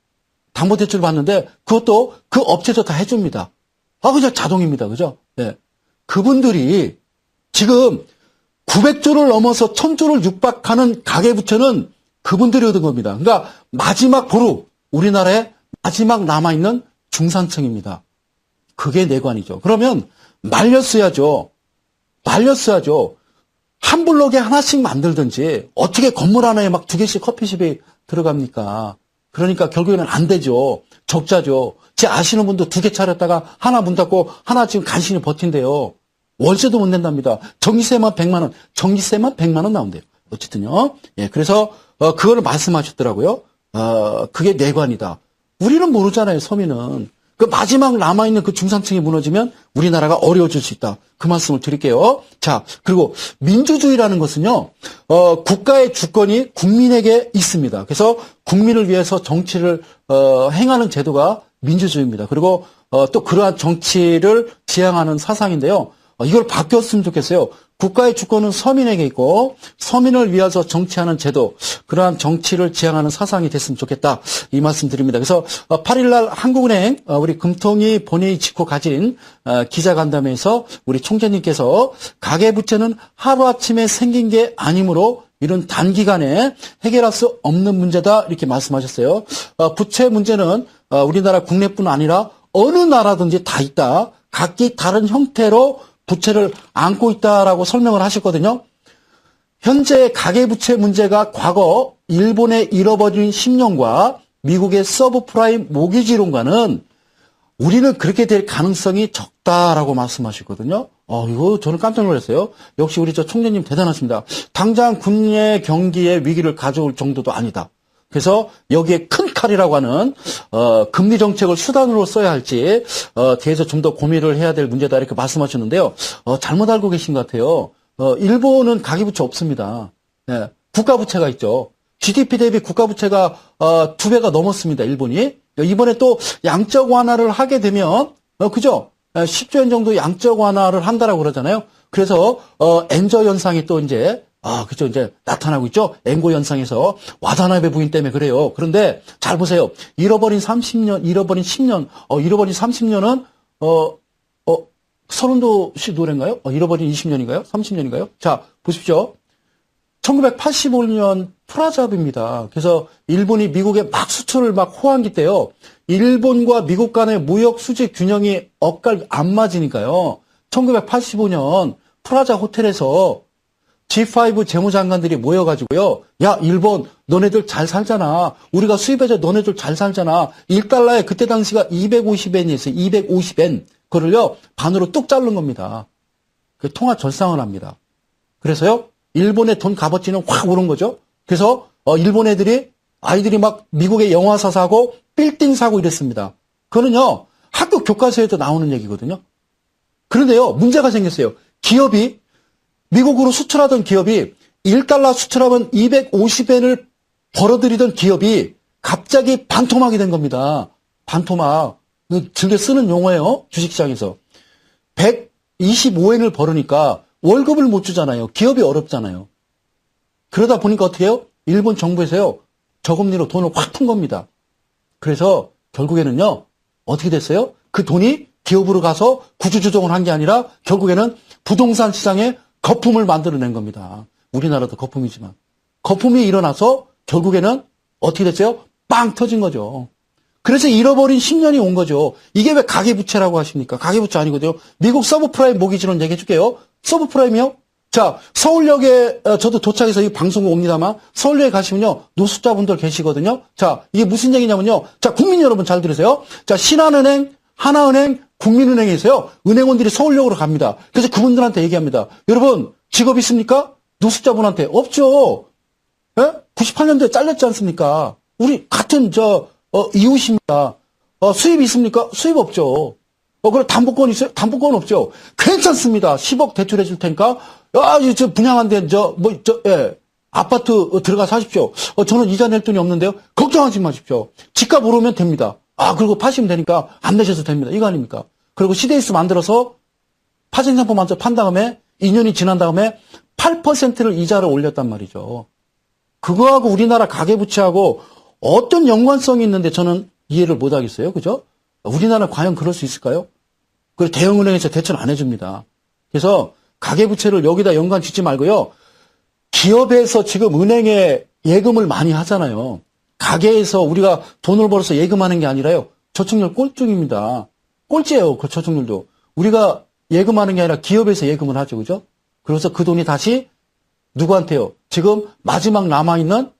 담보대출 받는데 그것도 그 업체에서 다 해줍니다. 그냥 자동입니다. 그죠? 예. 그분들이 지금 900조를 넘어서 1000조를 육박하는 가계부채는 그분들이 얻은 겁니다. 그러니까 마지막 보루, 우리나라에 마지막 남아있는 중산층입니다. 그게 내관이죠. 그러면 말렸어야죠. 한 블록에 하나씩 만들든지 어떻게 건물 하나에 막 2개씩 커피숍이 들어갑니까? 그러니까 결국에는 안 되죠. 적자죠. 제 아시는 분도 2개 차렸다가 하나 문 닫고 하나 지금 간신히 버틴대요. 월세도 못 낸답니다. 전기세만 100만 원, 전기세만 100만 원 나온대요. 어쨌든요. 예, 그래서 그거를 말씀하셨더라고요. 그게 내관이다. 우리는 모르잖아요, 서민은. 그 마지막 남아있는 그 중산층이 무너지면 우리나라가 어려워질 수 있다. 그 말씀을 드릴게요. 자, 그리고 민주주의라는 것은요, 국가의 주권이 국민에게 있습니다. 그래서 국민을 위해서 정치를, 행하는 제도가 민주주의입니다. 그리고, 또 그러한 정치를 지향하는 사상인데요. 이걸 바뀌었으면 좋겠어요. 국가의 주권은 서민에게 있고 서민을 위해서 정치하는 제도, 그러한 정치를 지향하는 사상이 됐으면 좋겠다. 이 말씀 드립니다. 그래서 8일날 한국은행 우리 금통위 본회의 직후 가진 기자간담회에서 우리 총재님께서 가계부채는 하루아침에 생긴 게 아니므로 이런 단기간에 해결할 수 없는 문제다 이렇게 말씀하셨어요. 부채 문제는 우리나라 국내뿐 아니라 어느 나라든지 다 있다. 각기 다른 형태로 부채를 안고 있다라고 설명을 하셨거든요. 현재 가계부채 문제가 과거 일본의 잃어버린 10년과 미국의 서브프라임 모기지론과는 우리는 그렇게 될 가능성이 적다라고 말씀하셨거든요. 이거 저는 깜짝 놀랐어요. 역시 우리 저 총재님 대단하십니다. 당장 국내 경기에 위기를 가져올 정도도 아니다. 그래서 여기에 큰 칼이라고 하는 금리 정책을 수단으로 써야 할지 대해서 좀 더 고민을 해야 될 문제다 이렇게 말씀하셨는데요. 잘못 알고 계신 것 같아요. 일본은 가계부채 없습니다. 네, 국가부채가 있죠. GDP 대비 국가부채가 2배가 넘었습니다. 일본이. 이번에 또 양적 완화를 하게 되면 그죠? 10조 원 정도 양적 완화를 한다라고 그러잖아요. 그래서 엔저 현상이 또 이제 그죠. 이제 나타나고 있죠. 앵고 현상에서 와다나베 부인 때문에 그래요. 그런데 잘 보세요. 잃어버린 30년, 잃어버린 10년, 잃어버린 30년은, 서른도 씨 노래인가요? 잃어버린 20년인가요? 30년인가요? 자, 보십시오. 1985년 프라자비입니다. 그래서 일본이 미국에 막 수출을 막 호황기 때요. 일본과 미국 간의 무역 수지 균형이 엇갈 안 맞으니까요. 1985년 프라자 호텔에서 G5 재무장관들이 모여가지고요. 야, 일본, 너네들 잘 살잖아. 우리가 수입해서 너네들 잘 살잖아. 1달러에 그때 당시가 250엔이었어요. 250엔. 그걸요, 반으로 뚝 자른 겁니다. 그 통화 절상을 합니다. 그래서요, 일본의 돈 값어치는 확 오른 거죠. 그래서, 일본 애들이, 아이들이 막 미국의 영화사 사고, 빌딩 사고 이랬습니다. 그거는요, 학교 교과서에도 나오는 얘기거든요. 그런데요, 문제가 생겼어요. 기업이, 미국으로 수출하던 기업이 1달러 수출하면 250엔을 벌어들이던 기업이 갑자기 반토막이 된 겁니다. 반토막. 즐겨 쓰는 용어예요. 주식시장에서. 125엔을 벌으니까 월급을 못 주잖아요. 기업이 어렵잖아요. 그러다 보니까 어떻게 해요? 일본 정부에서요. 저금리로 돈을 확 푼 겁니다. 그래서 결국에는요. 어떻게 됐어요? 그 돈이 기업으로 가서 구조조정을 한 게 아니라 결국에는 부동산 시장에 거품을 만들어낸 겁니다. 우리나라도 거품이지만. 거품이 일어나서 결국에는 어떻게 됐어요? 빵 터진 거죠. 그래서 잃어버린 10년이 온 거죠. 이게 왜 가계부채라고 하십니까? 가계부채 아니거든요. 미국 서브프라임 모기지론 얘기해 줄게요. 서브프라임이요? 자, 서울역에 저도 도착해서 이 방송국 옵니다만 서울역에 가시면요. 노숙자분들 계시거든요. 자, 이게 무슨 얘기냐면요. 자, 국민 여러분 잘 들으세요. 자, 신한은행, 하나은행, 국민은행에 있어요. 은행원들이 서울역으로 갑니다. 그래서 그분들한테 얘기합니다. 여러분, 직업 있습니까? 노숙자분한테 없죠. 예? 98년도에 잘렸지 않습니까? 우리 같은 이웃입니다. 수입 있습니까? 수입 없죠. 그럼 담보권 있어요? 담보권 없죠. 괜찮습니다. 10억 대출해 줄 테니까, 저 분양한데, 예, 아파트 들어가 사십시오. 저는 이자 낼 돈이 없는데요. 걱정하지 마십시오. 집값 오르면 됩니다. 그리고 파시면 되니까 안 내셔도 됩니다. 이거 아닙니까? 그리고 시데이스 만들어서 파생상품 만들어 판 다음에 2년이 지난 다음에 8%를 이자를 올렸단 말이죠. 그거하고 우리나라 가계부채하고 어떤 연관성이 있는데 저는 이해를 못 하겠어요. 그죠? 우리나라는 과연 그럴 수 있을까요? 그리고 대형은행에서 대출 안 해줍니다. 그래서 가계부채를 여기다 연관 짓지 말고요. 기업에서 지금 은행에 예금을 많이 하잖아요. 가게에서 우리가 돈을 벌어서 예금하는 게 아니라요. 저축률 꼴등입니다. 꼴찌예요. 그 저축률도. 우리가 예금하는 게 아니라 기업에서 예금을 하죠. 그죠? 그래서 그 돈이 다시 누구한테요? 지금 마지막 남아있는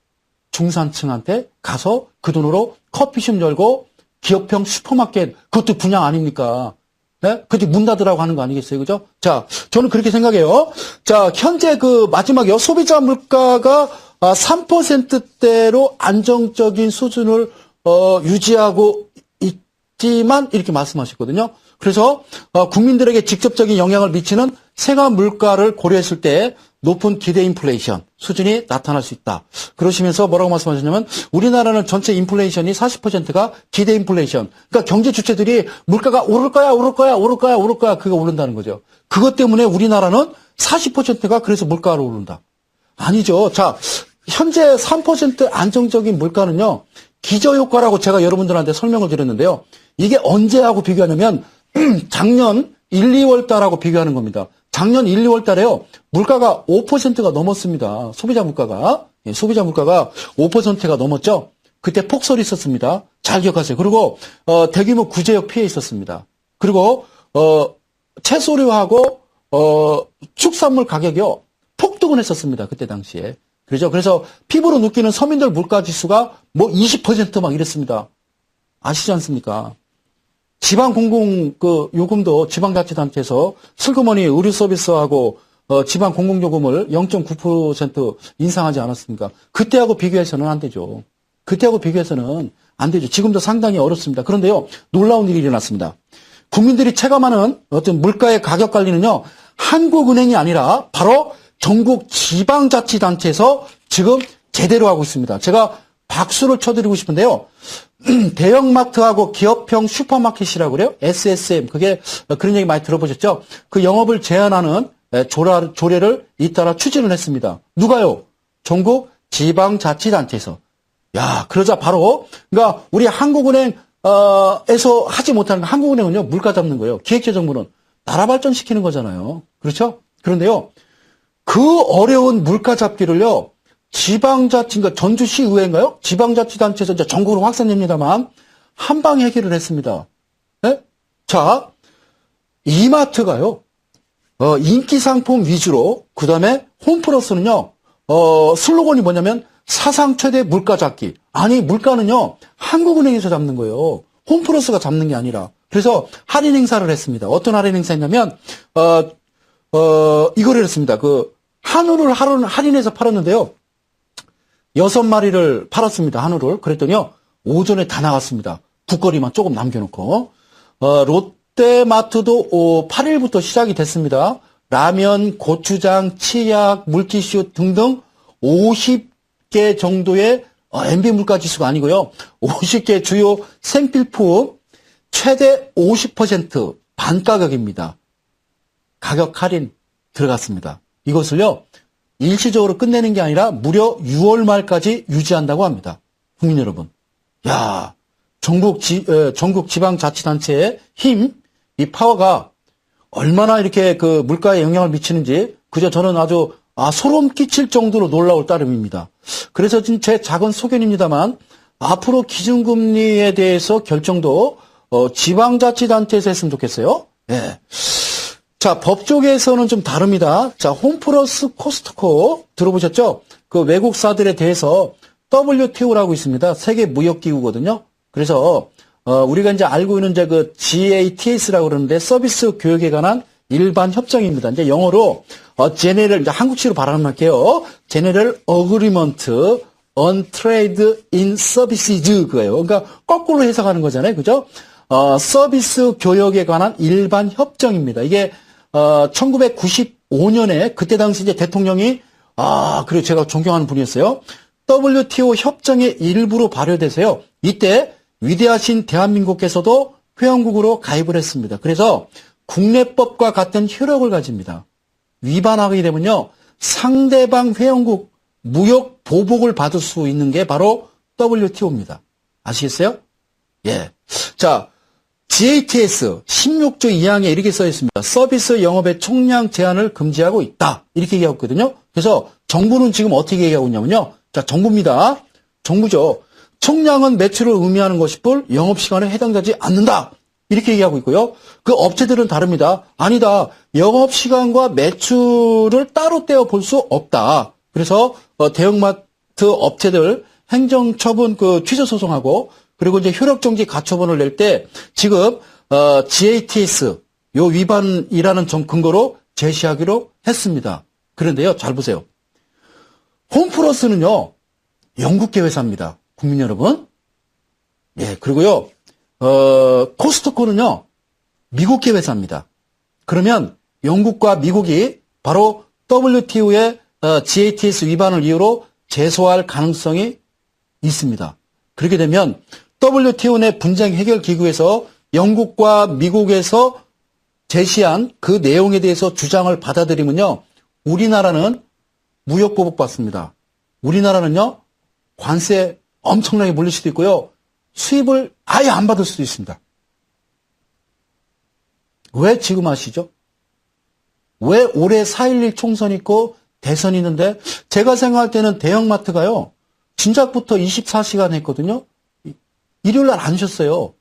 중산층한테 가서 그 돈으로 커피숍 열고 기업형 슈퍼마켓, 그것도 분양 아닙니까? 네? 그것도 문 닫으라고 하는 거 아니겠어요? 그죠? 자, 저는 그렇게 생각해요. 자, 현재 그 마지막이요. 소비자 물가가 3%대로 안정적인 수준을 유지하고 있지만 이렇게 말씀하셨거든요. 그래서 국민들에게 직접적인 영향을 미치는 생활 물가를 고려했을 때 높은 기대 인플레이션 수준이 나타날 수 있다. 그러시면서 뭐라고 말씀하셨냐면 우리나라는 전체 인플레이션이 40%가 기대 인플레이션. 그러니까 경제 주체들이 물가가 오를 거야 그거 오른다는 거죠. 그것 때문에 우리나라는 40%가 그래서 물가가 오른다. 아니죠. 자, 현재 3% 안정적인 물가는요. 기저효과라고 제가 여러분들한테 설명을 드렸는데요. 이게 언제하고 비교하냐면 작년 1, 2월 달하고 비교하는 겁니다. 작년 1, 2월 달에요. 물가가 5%가 넘었습니다. 소비자 물가가 5%가 넘었죠. 그때 폭설이 있었습니다. 잘 기억하세요. 그리고 대규모 구제역 피해 있었습니다. 그리고 채소류하고 축산물 가격이요. 폭등을 했었습니다. 그때 당시에. 그렇죠? 그래서 피부로 느끼는 서민들 물가 지수가 뭐 20% 이랬습니다. 아시지 않습니까? 지방 공공 요금도 지방자치단체에서 슬그머니 의료 서비스하고 지방 공공요금을 0.9% 인상하지 않았습니까? 그때하고 비교해서는 안 되죠. 지금도 상당히 어렵습니다. 그런데요, 놀라운 일이 일어났습니다. 국민들이 체감하는 어떤 물가의 가격 관리는요, 한국은행이 아니라 바로 전국 지방자치단체에서 지금 제대로 하고 있습니다. 제가 박수를 쳐드리고 싶은데요. 대형마트하고 기업형 슈퍼마켓이라고 그래요. SSM. 그게 그런 얘기 많이 들어보셨죠? 그 영업을 제한하는 조례를 잇따라 추진을 했습니다. 누가요? 전국 지방자치단체에서. 야, 그러자 바로 그러니까 우리 한국은행 에서 하지 못하는 한국은행은요. 물가 잡는 거예요. 기획재정부는 나라 발전시키는 거잖아요. 그렇죠? 그런데요. 그 어려운 물가 잡기를요. 지방자치, 그러니까 전주시의회인가요? 지방자치단체에서 이제 전국으로 확산됩니다만 한 방에 해결을 했습니다. 네? 자, 이마트가요. 인기 상품 위주로 그다음에 홈플러스는요. 슬로건이 뭐냐면 사상 최대 물가 잡기. 아니 물가는요. 한국은행에서 잡는 거예요. 홈플러스가 잡는 게 아니라. 그래서 할인 행사를 했습니다. 어떤 할인 행사였냐면 이거를 했습니다. 그 한우를 할인해서 팔았는데요. 6마리를 팔았습니다. 한우를. 그랬더니요. 오전에 다 나갔습니다. 국거리만 조금 남겨놓고. 롯데마트도 8일부터 시작이 됐습니다. 라면, 고추장, 치약, 물티슈 등등 50개 정도의 MB 물가지수가 아니고요. 50개 주요 생필품 최대 50% 반가격입니다. 가격 할인 들어갔습니다. 이것을요. 일시적으로 끝내는 게 아니라 무려 6월 말까지 유지한다고 합니다. 국민 여러분. 야, 전국 지방자치단체의 힘, 이 파워가 얼마나 이렇게 그 물가에 영향을 미치는지 그저 저는 아주 소름 끼칠 정도로 놀라울 따름입니다. 그래서 지금 제 작은 소견입니다만 앞으로 기준금리에 대해서 결정도 지방자치단체에서 했으면 좋겠어요. 예. 자, 법조계에서는 좀 다릅니다. 자, 홈플러스 코스트코 들어보셨죠? 그 외국사들에 대해서 WTO라고 있습니다. 세계 무역기구거든요. 그래서 우리가 이제 알고 있는 이제 그 GATS라고 그러는데 서비스 교역에 관한 일반 협정입니다. 이제 영어로 제네럴 이제 한국식으로 발음할게요. 제네럴 어그리먼트 on trade in services 그거예요. 그러니까 거꾸로 해석하는 거잖아요. 그죠? 서비스 교역에 관한 일반 협정입니다. 이게 1995년에 그때 당시 이제 대통령이 그리고 제가 존경하는 분이었어요. WTO 협정의 일부로 발효돼서요. 이때 위대하신 대한민국께서도 회원국으로 가입을 했습니다. 그래서 국내법과 같은 효력을 가집니다. 위반하게 되면요. 상대방 회원국 무역 보복을 받을 수 있는 게 바로 WTO입니다. 아시겠어요? 예. 자, GATS 16조 2항에 이렇게 써 있습니다. 서비스 영업의 총량 제한을 금지하고 있다. 이렇게 얘기하고 있거든요. 그래서 정부는 지금 어떻게 얘기하고 있냐면요. 자, 정부입니다. 정부죠. 총량은 매출을 의미하는 것이 뿐 영업시간에 해당되지 않는다. 이렇게 얘기하고 있고요. 그 업체들은 다릅니다. 아니다. 영업시간과 매출을 따로 떼어 볼 수 없다. 그래서 대형마트 업체들 행정처분 취소 소송하고 그리고 이제 효력정지 가처분을 낼 때 지금 GATS 요 위반이라는 근거로 제시하기로 했습니다. 그런데요, 잘 보세요. 홈플러스는요, 영국계 회사입니다. 국민 여러분. 예, 그리고요, 코스트코는요, 미국계 회사입니다. 그러면 영국과 미국이 바로 WTO의 GATS 위반을 이유로 제소할 가능성이 있습니다. 그렇게 되면 WTO 내 분쟁 해결 기구에서 영국과 미국에서 제시한 그 내용에 대해서 주장을 받아들이면요, 우리나라는 무역 보복 받습니다. 우리나라는요, 관세 엄청나게 물릴 수도 있고요, 수입을 아예 안 받을 수도 있습니다. 왜 지금 아시죠? 왜 올해 4.11 총선이 있고 대선이 있는데 제가 생각할 때는 대형마트가요, 진작부터 24시간 했거든요. 일요일 날 안 쉬었어요.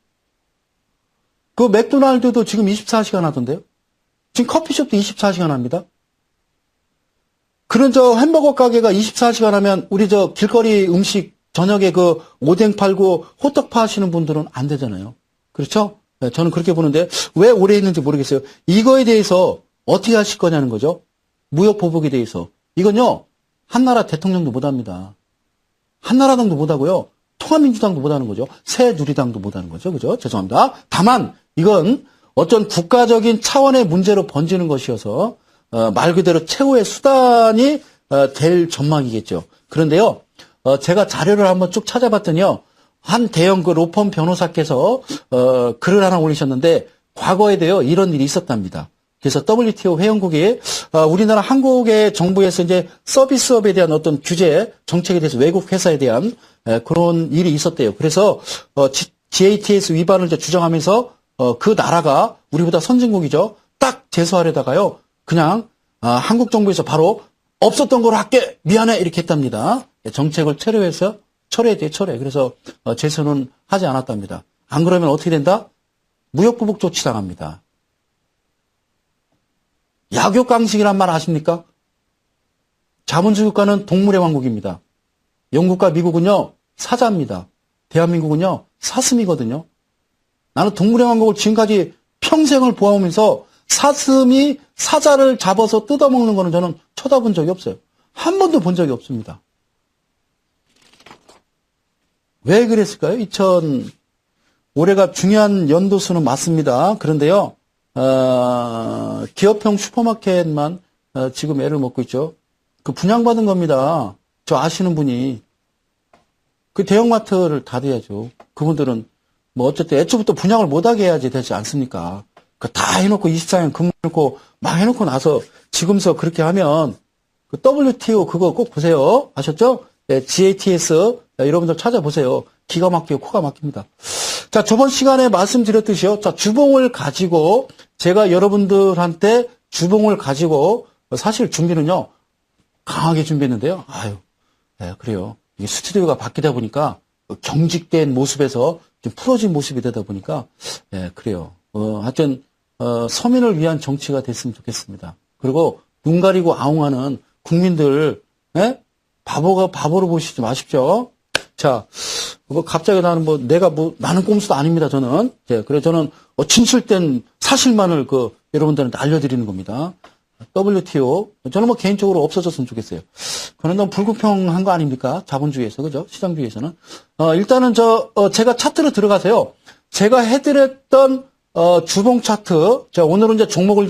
그 맥도날드도 지금 24시간 하던데요. 지금 커피숍도 24시간 합니다. 그런 햄버거 가게가 24시간 하면 우리 길거리 음식 저녁에 오뎅 팔고 호떡 파시는 분들은 안 되잖아요. 그렇죠? 네, 저는 그렇게 보는데 왜 오래 했는지 모르겠어요. 이거에 대해서 어떻게 하실 거냐는 거죠. 무역 보복에 대해서. 이건요, 한나라 대통령도 못합니다. 한나라당도 못하고요. 통합민주당도 못하는 거죠. 새누리당도 못하는 거죠. 그죠? 죄송합니다. 다만 이건 어떤 국가적인 차원의 문제로 번지는 것이어서 말 그대로 최후의 수단이 될 전망이겠죠. 그런데요, 제가 자료를 한번 쭉 찾아봤더니요, 한 대형 로펌 변호사께서 글을 하나 올리셨는데 과거에도요 이런 일이 있었답니다. 그래서 WTO 회원국이 우리나라 한국의 정부에서 이제 서비스업에 대한 어떤 규제 정책에 대해서 외국 회사에 대한 그런 일이 있었대요. 그래서 GATS 위반을 이제 주장하면서 그 나라가 우리보다 선진국이죠. 딱 제소하려다가요, 그냥 한국 정부에서 바로 없었던 걸 할게, 미안해, 이렇게 했답니다. 정책을 철회해서 철회에 대해 철회. 그래서 제소는 하지 않았답니다. 안 그러면 어떻게 된다? 무역보복 조치 당합니다. 약육강식이란 말 아십니까? 자본주의 국가는 동물의 왕국입니다. 영국과 미국은요, 사자입니다. 대한민국은요, 사슴이거든요. 나는 동물의 왕국을 지금까지 평생을 보아오면서 사슴이 사자를 잡아서 뜯어먹는 거는 저는 쳐다본 적이 없어요. 한 번도 본 적이 없습니다. 왜 그랬을까요? 올해가 중요한 연도수는 맞습니다. 그런데요, 기업형 슈퍼마켓만 지금 애를 먹고 있죠. 그 분양받은 겁니다. 저 아시는 분이. 그 대형마트를 닫아야죠. 그분들은 뭐 어쨌든 애초부터 분양을 못하게 해야지 되지 않습니까? 그 다 해놓고 24년 근무해놓고 막 해놓고 나서 지금서 그렇게 하면 그 WTO 그거 꼭 보세요. 아셨죠? 네, GATS 여러분들 찾아보세요. 기가 막히고 코가 막힙니다. 자, 저번 시간에 말씀드렸듯이요. 자, 주봉을 가지고 제가 여러분들한테 주봉을 가지고 사실 준비는요. 강하게 준비했는데요. 아유, 네, 그래요. 이게 스튜디오가 바뀌다 보니까 경직된 모습에서 좀 풀어진 모습이 되다 보니까 네, 그래요. 하여튼 서민을 위한 정치가 됐으면 좋겠습니다. 그리고 눈 가리고 아웅하는 국민들 네? 바보로 보시지 마십시오. 자, 갑자기 나는 꼼수도 아닙니다, 저는. 예, 그래서 저는 진실된 사실만을 여러분들한테 알려드리는 겁니다. WTO. 저는 개인적으로 없어졌으면 좋겠어요. 그런 너무 불공평한 거 아닙니까? 자본주의에서, 그죠? 시장주의에서는. 일단은 제가 차트로 들어가세요. 제가 해드렸던, 주봉 차트. 자, 오늘은 이제 종목을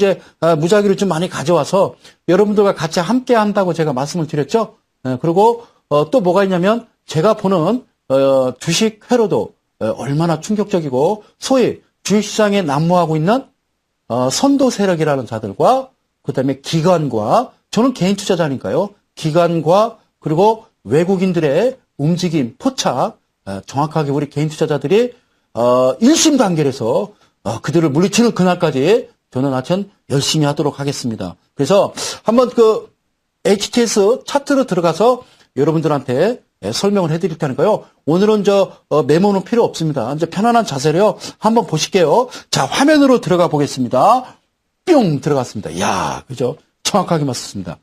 무작위로 좀 많이 가져와서 여러분들과 같이 함께 한다고 제가 말씀을 드렸죠? 예, 그리고, 또 뭐가 있냐면, 제가 보는 주식 회로도 얼마나 충격적이고 소위 주식시장에 난무하고 있는 선도 세력이라는 자들과 그다음에 기관과 저는 개인 투자자니까요. 기관과 그리고 외국인들의 움직임, 포착 정확하게 우리 개인 투자자들이 일심단결해서 그들을 물리치는 그날까지 저는 하여튼 열심히 하도록 하겠습니다. 그래서 한번 HTS 차트로 들어가서 여러분들한테 설명을 해드릴 테니까요. 오늘은 메모는 필요 없습니다. 이제 편안한 자세로요. 한번 보실게요. 자, 화면으로 들어가 보겠습니다. 뿅! 들어갔습니다. 이야, 그죠? 정확하게 맞습니다.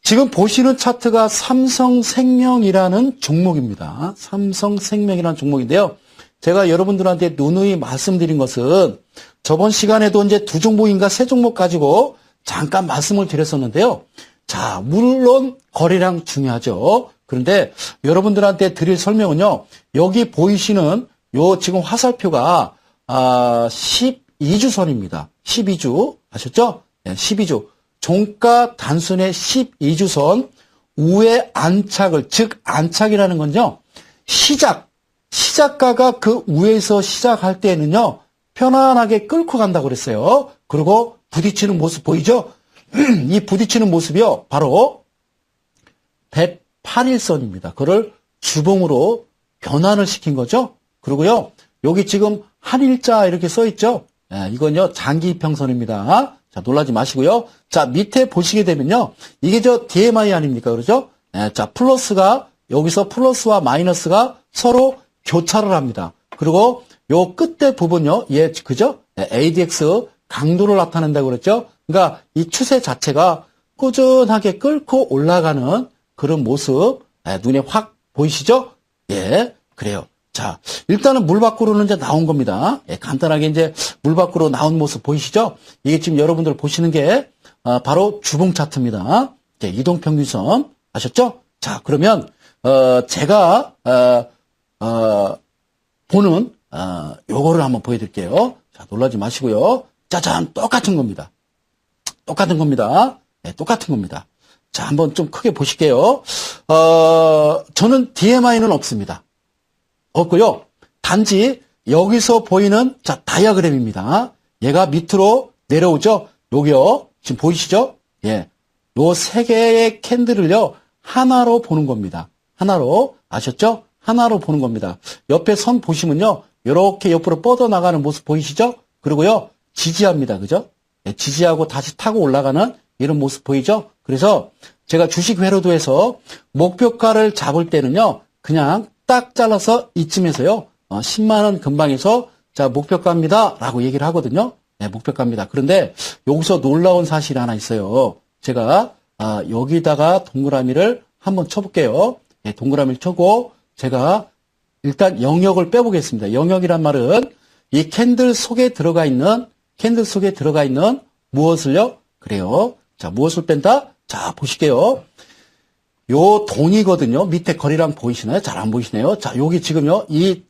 지금 보시는 차트가 삼성생명이라는 종목입니다. 삼성생명이라는 종목인데요. 제가 여러분들한테 누누이 말씀드린 것은 저번 시간에도 이제 두 종목인가 세 종목 가지고 잠깐 말씀을 드렸었는데요. 자, 물론 거래량 중요하죠. 그런데 여러분들한테 드릴 설명은요. 여기 보이시는 요 지금 화살표가 12주선입니다. 12주 아셨죠? 네, 12주. 종가 단순의 12주선 우회 안착을 즉 안착이라는 건요. 시작가가 그 우회에서 시작할 때는요. 편안하게 끌고 간다고 그랬어요. 그리고 부딪히는 모습 보이죠? 이 부딪히는 모습이요. 바로 108일선입니다. 그걸 주봉으로 변환을 시킨 거죠. 그리고요. 여기 지금 한일자 이렇게 써 있죠. 이건요. 장기 이평선입니다. 자, 놀라지 마시고요. 자, 밑에 보시게 되면요. 이게 DMI 아닙니까? 그러죠? 자, 플러스가 여기서 플러스와 마이너스가 서로 교차를 합니다. 그리고 요 끝에 부분요. 그죠? ADX 강도를 나타낸다고 그랬죠? 그러니까 이 추세 자체가 꾸준하게 끌고 올라가는 그런 모습 눈에 확 보이시죠? 예, 그래요. 자, 일단은 물 밖으로는 이제 나온 겁니다. 예, 간단하게 이제 물 밖으로 나온 모습 보이시죠? 이게 지금 여러분들 보시는 게 바로 주봉 차트입니다. 예, 이동평균선 아셨죠? 자, 그러면 제가 보는 요거를 한번 보여드릴게요. 자, 놀라지 마시고요. 짜잔, 똑같은 겁니다. 똑같은 겁니다. 네, 똑같은 겁니다. 자, 한번 좀 크게 보실게요. 저는 DMI는 없습니다. 없고요. 단지 여기서 보이는 자, 다이아그램입니다. 얘가 밑으로 내려오죠. 여기요. 지금 보이시죠? 예. 요 세 개의 캔들을요. 하나로 보는 겁니다. 하나로. 아셨죠? 하나로 보는 겁니다. 옆에 선 보시면요. 이렇게 옆으로 뻗어나가는 모습 보이시죠? 그리고요. 지지합니다. 그죠? 예, 지지하고 다시 타고 올라가는 이런 모습 보이죠? 그래서 제가 주식 회로도에서 목표가를 잡을 때는요. 그냥 딱 잘라서 이쯤에서요. 10만 원 근방에서 자, 목표가입니다. 라고 얘기를 하거든요. 네, 목표가입니다. 그런데 여기서 놀라운 사실이 하나 있어요. 제가 여기다가 동그라미를 한번 쳐볼게요. 네, 동그라미를 쳐고 제가 일단 영역을 빼보겠습니다. 영역이란 말은 이 캔들 속에 들어가 있는 무엇을요? 그래요. 자, 무엇을 뺀다? 자, 보실게요. 요 돈이거든요. 밑에 거리랑 보이시나요? 잘 안 보이시네요. 자, 여기 지금요. 이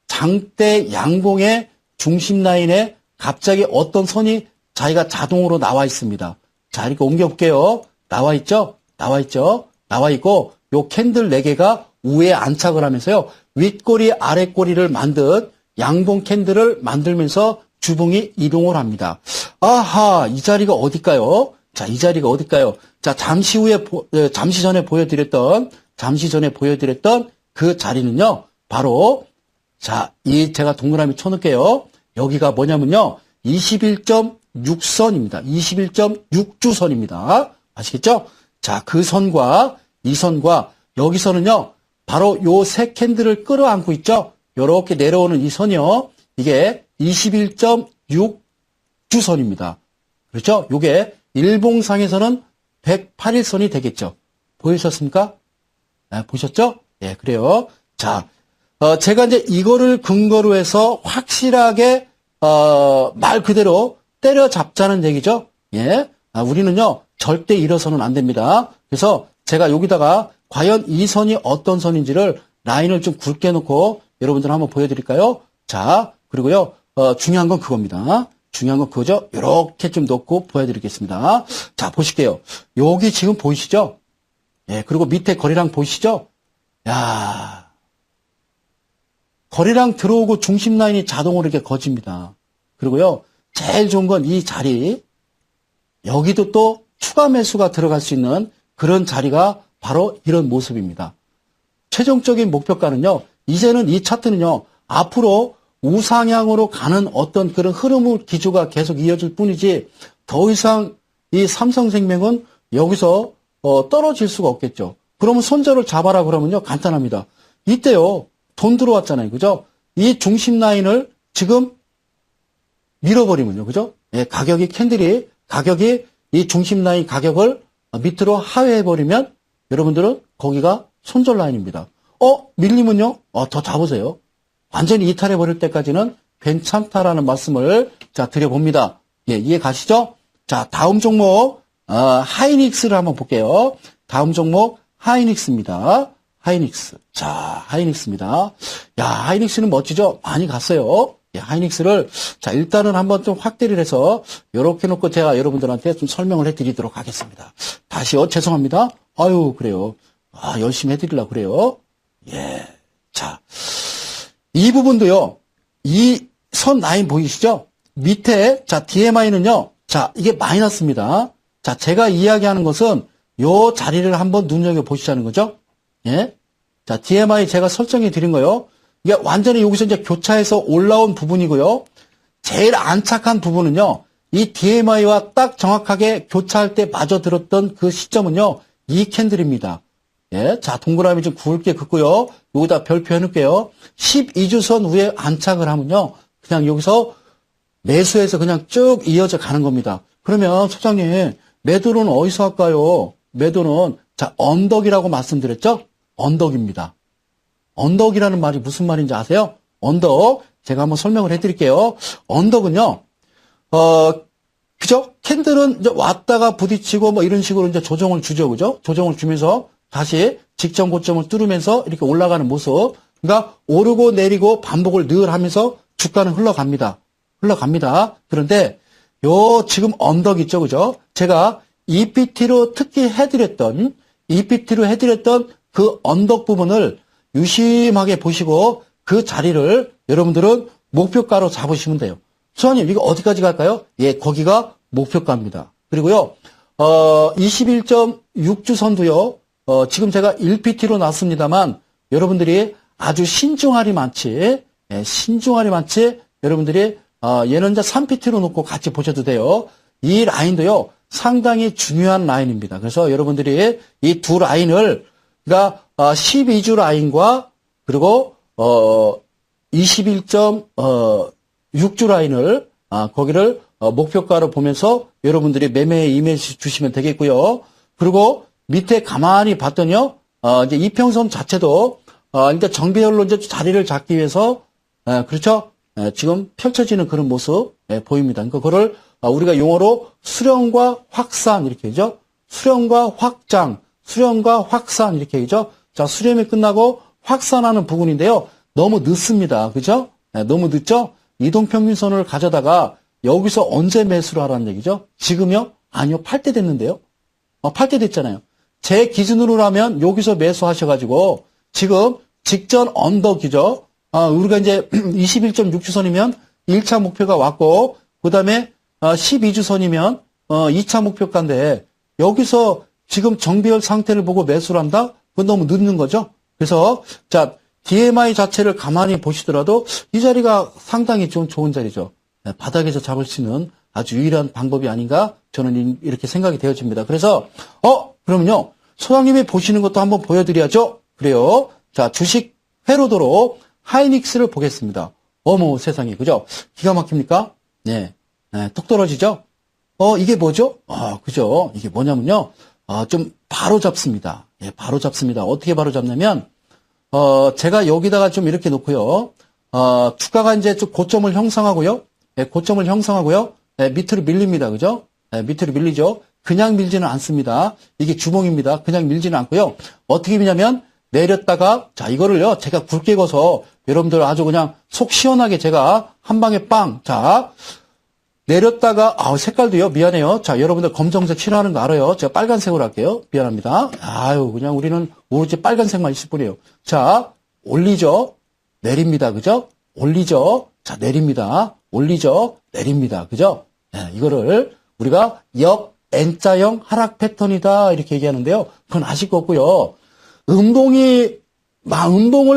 장대 양봉의 중심 라인에 갑자기 어떤 선이 자기가 자동으로 나와 있습니다. 자, 이렇게 옮겨볼게요. 나와 있죠? 나와 있죠? 나와 있고 요 캔들 4개가 우에 안착을 하면서요. 윗꼬리 아랫꼬리를 만든 양봉 캔들을 만들면서 주봉이 이동을 합니다. 아하, 이 자리가 어딜까요? 자, 이 자리가 어딜까요? 자, 잠시 전에 보여드렸던 그 자리는요, 바로 자, 제가 동그라미 쳐놓을게요. 여기가 뭐냐면요. 21.6선입니다. 21.6주선입니다. 아시겠죠? 자, 그 선과 이 선과 여기서는요. 바로 요 세 캔들을 끌어안고 있죠. 요렇게 내려오는 이 선이요. 이게 21.6주선입니다. 그렇죠? 요게 일봉상에서는 108일선이 되겠죠. 보이셨습니까? 네, 보셨죠? 예, 그래요. 자, 제가 이제 이거를 근거로 해서 확실하게, 말 그대로 때려잡자는 얘기죠. 예. 우리는요, 절대 일어서는 안 됩니다. 그래서 제가 여기다가 과연 이 선이 어떤 선인지를 라인을 좀 굵게 놓고 여러분들 한번 보여드릴까요? 자, 그리고요, 중요한 건 그겁니다. 중요한 건 그거죠. 이렇게 좀 놓고 보여드리겠습니다. 자, 보실게요. 여기 지금 보이시죠? 예, 그리고 밑에 거리랑 보이시죠? 야, 거리랑 들어오고 중심 라인이 자동으로 이렇게 거집니다. 그리고요, 제일 좋은 건 이 자리, 여기도 또 추가 매수가 들어갈 수 있는 그런 자리가 바로 이런 모습입니다. 최종적인 목표가는요, 이제는 이 차트는요, 앞으로 우상향으로 가는 어떤 그런 흐름을 기조가 계속 이어질 뿐이지 더 이상 이 삼성생명은 여기서 떨어질 수가 없겠죠. 그러면 손절을 잡아라 그러면요, 간단합니다. 이때요, 돈 들어왔잖아요. 그죠? 이 중심 라인을 지금 밀어버리면요. 그죠? 예, 가격이 이 중심 라인 가격을 밑으로 하회해버리면 여러분들은 거기가 손절 라인입니다. 밀리면요? 더 잡으세요. 완전히 이탈해버릴 때까지는 괜찮다라는 말씀을 자, 드려봅니다. 예, 이해 가시죠? 자, 다음 종목, 하이닉스를 한번 볼게요. 다음 종목, 하이닉스입니다. 하이닉스. 자, 하이닉스입니다. 야, 하이닉스는 멋지죠? 많이 갔어요. 예, 하이닉스를, 자, 일단은 한번 좀 확대를 해서, 요렇게 놓고 제가 여러분들한테 좀 설명을 해드리도록 하겠습니다. 다시요, 죄송합니다. 아유, 그래요. 열심히 해드리려고 그래요. 예. 자, 이 부분도요, 이 선 라인 보이시죠? 밑에, 자, DMI는요, 자, 이게 마이너스입니다. 자, 제가 이야기하는 것은 요 자리를 한번 눈여겨보시자는 거죠. 예. 자, DMI 제가 설정해 드린 거요. 이게 완전히 여기서 이제 교차해서 올라온 부분이고요. 제일 안착한 부분은요, 이 DMI와 딱 정확하게 교차할 때 마저 들었던 그 시점은요, 이 캔들입니다. 예. 자, 동그라미 좀 굵게 긋고요. 여기다 별표 해놓을게요. 12주선 위에 안착을 하면요, 그냥 여기서 매수해서 그냥 쭉 이어져 가는 겁니다. 그러면 소장님, 매도는 어디서 할까요? 매도는, 자, 언덕이라고 말씀드렸죠? 언덕입니다. 언덕이라는 말이 무슨 말인지 아세요? 언덕. 제가 한번 설명을 해드릴게요. 언덕은요, 그죠? 캔들은 이제 왔다가 부딪히고 뭐 이런 식으로 이제 조정을 주죠. 그죠? 조정을 주면서 다시 직전 고점을 뚫으면서 이렇게 올라가는 모습. 그러니까 오르고 내리고 반복을 늘 하면서 주가는 흘러갑니다. 그런데 요 지금 언덕 있죠. 그죠? 제가 EPT로 특히 해드렸던 그 언덕 부분을 유심하게 보시고 그 자리를 여러분들은 목표가로 잡으시면 돼요. 수아님, 이거 어디까지 갈까요? 예, 거기가 목표가입니다. 그리고요, 21.6주선도요, 지금 제가 1PT로 놨습니다만, 여러분들이 아주 신중하리 많지, 여러분들이, 얘는 이제 3PT로 놓고 같이 보셔도 돼요. 이 라인도요, 상당히 중요한 라인입니다. 그래서 여러분들이 이 두 라인을, 그러니까 12주 라인과 그리고 21.6주 라인을 거기를 목표가로 보면서 여러분들이 매매에 임해 주시면 되겠고요. 그리고 밑에 가만히 봤더니요, 이제 이평선 자체도 이제 정배열로 이제 자리를 잡기 위해서 그렇죠? 지금 펼쳐지는 그런 모습 보입니다. 그러니까 그거를 우리가 용어로 수렴과 확산 이렇게 하죠. 수렴과 확장, 수렴과 확산 이렇게 하죠. 자, 수렴이 끝나고 확산하는 부분인데요. 너무 늦습니다. 그죠? 너무 늦죠? 이동평균선을 가져다가 여기서 언제 매수를 하라는 얘기죠? 지금요? 아니요. 팔 때 됐는데요. 팔 때 됐잖아요. 제 기준으로라면 여기서 매수하셔가지고 지금 직전 언덕이죠. 우리가 이제 21.6주선이면 1차 목표가 왔고 그 다음에 12주선이면 2차 목표가인데 여기서 지금 정배열 상태를 보고 매수를 한다? 그건 너무 늦는 거죠. 그래서 자 DMI 자체를 가만히 보시더라도 이 자리가 상당히 좀 좋은 자리죠. 네, 바닥에서 잡을 수 있는 아주 유일한 방법이 아닌가 저는 이렇게 생각이 되어집니다. 그래서 그러면요. 소장님이 보시는 것도 한번 보여드려야죠. 그래요. 자, 주식 회로도로 하이닉스를 보겠습니다. 어머 세상에 그죠? 기가 막힙니까? 네, 뚝 떨어지죠? 이게 뭐죠? 그죠? 이게 뭐냐면요. 좀 바로 잡습니다. 예, 바로 잡습니다. 어떻게 바로 잡냐면 제가 여기다가 좀 이렇게 놓고요. 주가가 이제 좀 고점을 형성하고요. 예, 고점을 형성하고요. 예, 밑으로 밀립니다. 그죠? 예, 밑으로 밀리죠? 그냥 밀지는 않습니다. 이게 주봉입니다. 그냥 밀지는 않고요. 어떻게 미냐면 내렸다가 자 이거를요. 제가 굵게 거서 여러분들 아주 그냥 속 시원하게 제가 한 방에 빵. 자 내렸다가 색깔도요. 미안해요. 자 여러분들 검정색 싫어하는 거 알아요. 제가 빨간색으로 할게요. 미안합니다. 그냥 우리는 오로지 빨간색만 있을 뿐이에요. 자 올리죠. 내립니다. 그죠? 올리죠. 자 내립니다. 올리죠. 내립니다. 그죠? 네, 이거를 우리가 N자형 하락 패턴이다 이렇게 얘기하는데요. 그건 아실 거 없고요. 음봉을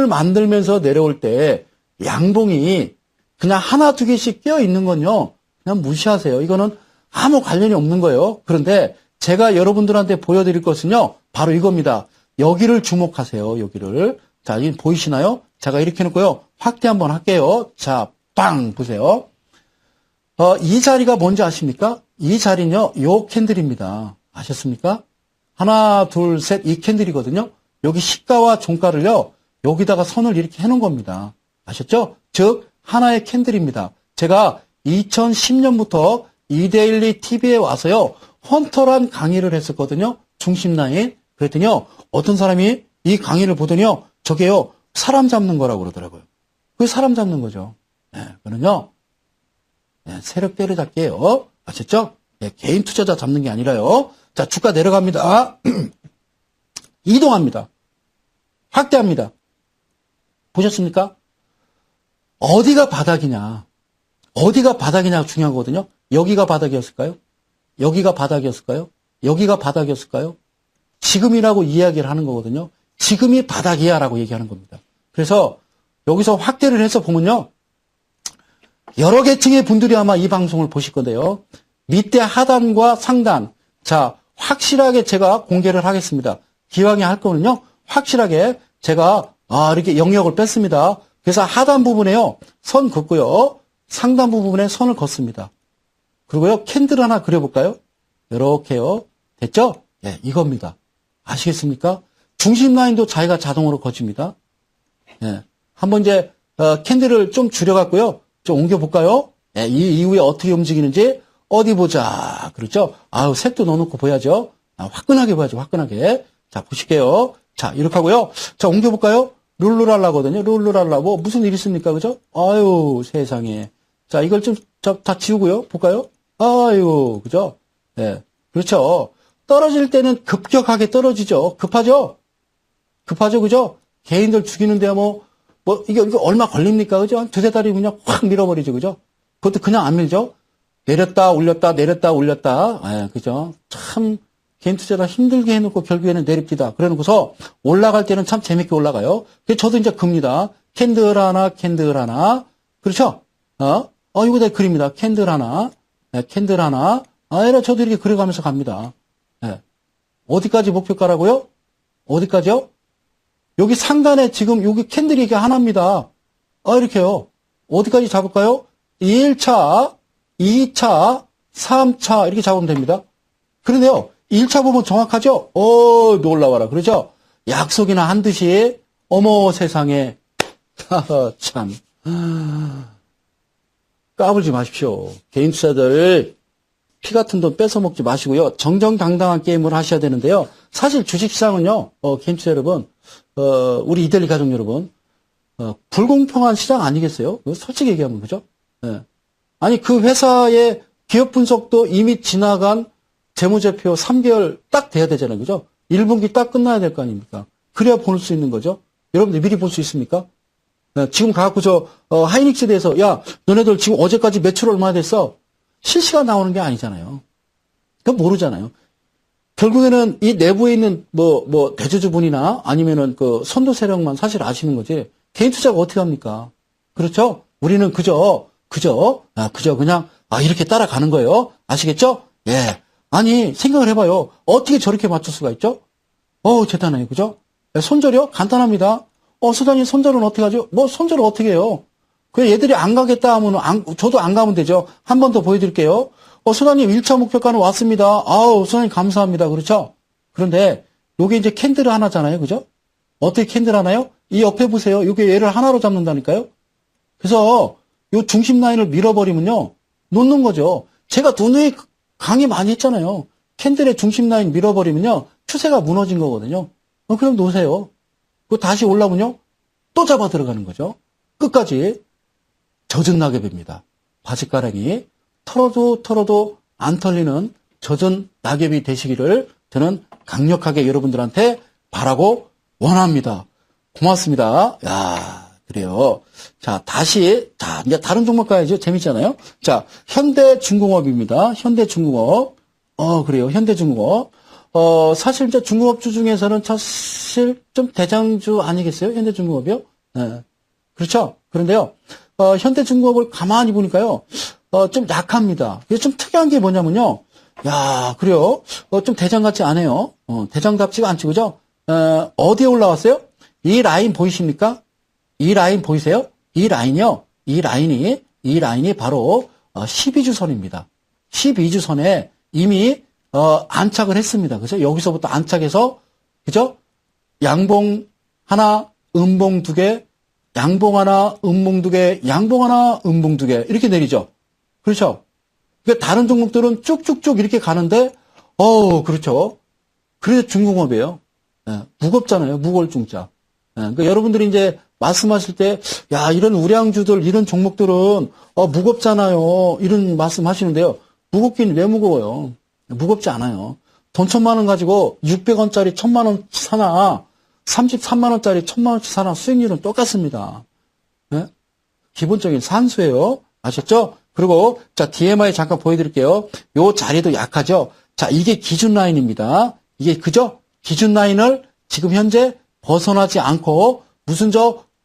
만들면서 내려올 때 양봉이 그냥 하나 두 개씩 껴 있는 건요. 그냥 무시하세요. 이거는 아무 관련이 없는 거예요. 그런데 제가 여러분들한테 보여드릴 것은요. 바로 이겁니다. 여기를 주목하세요. 여기를. 자, 여기 보이시나요? 제가 이렇게 해놓고요. 확대 한번 할게요. 자, 빵! 보세요. 이 자리가 뭔지 아십니까? 이 자리는요. 요 캔들입니다. 아셨습니까? 하나, 둘, 셋, 이 캔들이거든요. 여기 시가와 종가를요. 여기다가 선을 이렇게 해놓은 겁니다. 아셨죠? 즉 하나의 캔들입니다. 제가 2010년부터 이데일리 TV에 와서요. 헌터란 강의를 했었거든요. 중심 라인. 그랬더니요. 어떤 사람이 이 강의를 보더니요. 저게요. 사람 잡는 거라고 그러더라고요. 그게 사람 잡는 거죠. 네, 그거는요. 네, 세력 때려잡기예요. 아셨죠? 네, 개인 투자자 잡는 게 아니라요. 자, 주가 내려갑니다. 이동합니다. 확대합니다. 보셨습니까? 어디가 바닥이냐. 어디가 바닥이냐 중요한 거거든요. 여기가 바닥이었을까요? 여기가 바닥이었을까요? 여기가 바닥이었을까요? 지금이라고 이야기를 하는 거거든요. 지금이 바닥이야 라고 얘기하는 겁니다. 그래서 여기서 확대를 해서 보면요. 여러 계층의 분들이 아마 이 방송을 보실 건데요. 밑에 하단과 상단. 자, 확실하게 제가 공개를 하겠습니다. 기왕에 할 거는요. 확실하게 제가 이렇게 영역을 뺐습니다. 그래서 하단 부분에요. 선 긋고요. 상단 부분에 선을 긋습니다. 그리고요. 캔들 하나 그려볼까요? 이렇게요. 됐죠? 예, 이겁니다. 아시겠습니까? 중심 라인도 자기가 자동으로 거칩니다. 예. 한번 이제 캔들을 좀 줄여갖고요. 좀 옮겨볼까요? 예, 이 이후에 어떻게 움직이는지 어디 보자. 그렇죠? 색도 넣어놓고 보야죠. 화끈하게 봐야죠. 화끈하게. 자, 보실게요. 자, 이렇게 하고요. 자, 옮겨볼까요? 룰루랄라거든요. 룰루랄라. 뭐, 무슨 일 있습니까? 그죠? 세상에. 자, 이걸 좀, 다 지우고요. 볼까요? 그죠? 예. 그렇죠. 떨어질 때는 급격하게 떨어지죠. 급하죠? 그죠? 개인들 죽이는데 이게 얼마 걸립니까? 그죠? 한 두세 달이 그냥 확 밀어버리죠. 그죠? 그것도 그냥 안 밀죠? 내렸다, 올렸다, 내렸다, 올렸다. 예, 그죠? 참, 개인 투자다 힘들게 해놓고 결국에는 내립니다. 그래 놓고서 올라갈 때는 참 재밌게 올라가요. 그래서 저도 이제 큽니다. 캔들 하나. 그렇죠? 이거 내 그립니다. 캔들 하나. 네, 캔들 하나. 이래 저도 이렇게 그려가면서 갑니다. 네. 어디까지 목표가라고요? 어디까지요? 여기 상단에 지금 여기 캔들이 이게 하나입니다. 이렇게요. 어디까지 잡을까요? 1차, 2차, 3차 이렇게 잡으면 됩니다. 그런데요. 1차 보면 정확하죠? 놀라워라. 그러죠? 약속이나 한 듯이, 어머 세상에. 참. 까불지 마십시오. 개인 투자들 피 같은 돈 뺏어 먹지 마시고요. 정정당당한 게임을 하셔야 되는데요. 사실 주식시장은요, 개인 투자 여러분, 우리 이데일리 가족 여러분, 불공평한 시장 아니겠어요? 솔직히 얘기하면, 그죠? 네. 아니, 그 회사의 기업 분석도 이미 지나간 재무제표 3개월 딱 돼야 되잖아요. 그죠? 1분기 딱 끝나야 될 거 아닙니까? 그래야 볼 수 있는 거죠. 여러분들 미리 볼 수 있습니까? 네, 지금 가갖고 하이닉스에 대해서, 야, 너네들 지금 어제까지 매출 얼마나 됐어? 실시간 나오는 게 아니잖아요. 그건 모르잖아요. 결국에는 이 내부에 있는 대주주분이나 아니면은 그 선도 세력만 사실 아시는 거지. 개인 투자가 어떻게 합니까? 그렇죠? 우리는 그저 그냥, 이렇게 따라가는 거예요. 아시겠죠? 예. 아니, 생각을 해봐요. 어떻게 저렇게 맞출 수가 있죠? 대단해요. 그죠? 손절이요? 간단합니다. 소장님, 손절은 어떻게 하죠? 손절은 어떻게 해요? 얘들이 안 가겠다 하면, 저도 안 가면 되죠. 한 번 더 보여드릴게요. 소장님, 1차 목표가는 왔습니다. 소장님, 감사합니다. 그렇죠? 그런데, 요게 이제 캔들 하나잖아요. 그죠? 어떻게 캔들 하나요? 이 옆에 보세요. 요게 얘를 하나로 잡는다니까요? 그래서, 요 중심 라인을 밀어버리면요. 놓는 거죠. 제가 누누이 강의 많이 했잖아요. 캔들의 중심 라인 밀어버리면요. 추세가 무너진 거거든요. 그럼 놓으세요. 다시 올라오면요. 또 잡아 들어가는 거죠. 끝까지 젖은 낙엽입니다. 바지가랑이 털어도 안 털리는 젖은 낙엽이 되시기를 저는 강력하게 여러분들한테 바라고 원합니다. 고맙습니다. 야, 그래요. 자, 이제 다른 종목 가야죠. 재밌잖아요. 자, 현대중공업입니다. 현대중공업. 그래요. 현대중공업. 사실 이제 중공업주 중에서는 사실 좀 대장주 아니겠어요? 현대중공업이요? 네. 그렇죠? 그런데요, 현대중공업을 가만히 보니까요, 좀 약합니다. 이게 좀 특이한 게 뭐냐면요. 야, 그래요. 좀 대장 같지 않아요. 대장답지가 않지, 그죠? 어디에 올라왔어요? 이 라인 보이십니까? 이 라인 보이세요? 이 라인이 바로 12주선입니다. 12주선에 이미 안착을 했습니다. 그죠? 여기서부터 안착해서 그죠? 양봉 하나, 음봉 두 개, 양봉 하나, 음봉 두 개, 양봉 하나, 음봉 두 개 이렇게 내리죠. 그렇죠? 그러니까 다른 종목들은 쭉쭉쭉 이렇게 가는데 그렇죠. 그래서 중공업이에요. 예, 무겁잖아요. 무거울 중자. 예, 그러니까 여러분들이 이제 말씀하실 때, 야, 이런 우량주들, 이런 종목들은, 무겁잖아요. 이런 말씀 하시는데요. 무겁긴 왜 무거워요? 무겁지 않아요. 돈 1,000만 원 가지고 600원짜리 1,000만 원 사나, 33만 원짜리 1,000만 원치 사나 수익률은 똑같습니다. 네? 기본적인 산수예요. 아셨죠? 그리고, 자, DMI 잠깐 보여드릴게요. 요 자리도 약하죠? 자, 이게 기준 라인입니다. 이게 그죠? 기준 라인을 지금 현재 벗어나지 않고, 무슨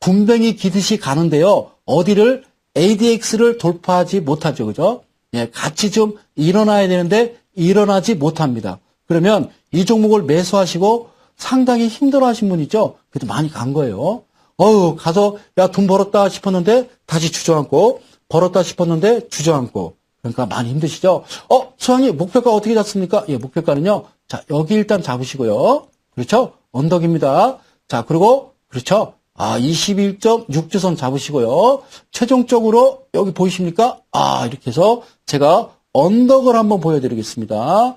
군뱅이 기듯이 가는데요. 어디를 ADX를 돌파하지 못하죠. 그죠? 예, 같이 좀 일어나야 되는데 일어나지 못합니다. 그러면 이 종목을 매수하시고 상당히 힘들어하신 분 있죠? 그래도 많이 간 거예요. 가서 야, 돈 벌었다 싶었는데 다시 주저앉고 벌었다 싶었는데 주저앉고 그러니까 많이 힘드시죠? 소장님 목표가 어떻게 잡습니까? 예, 목표가는요. 자, 여기 일단 잡으시고요. 그렇죠? 언덕입니다. 자, 그리고 그렇죠? 21.6주선 잡으시고요. 최종적으로 여기 보이십니까? 이렇게 해서 제가 언덕을 한번 보여드리겠습니다.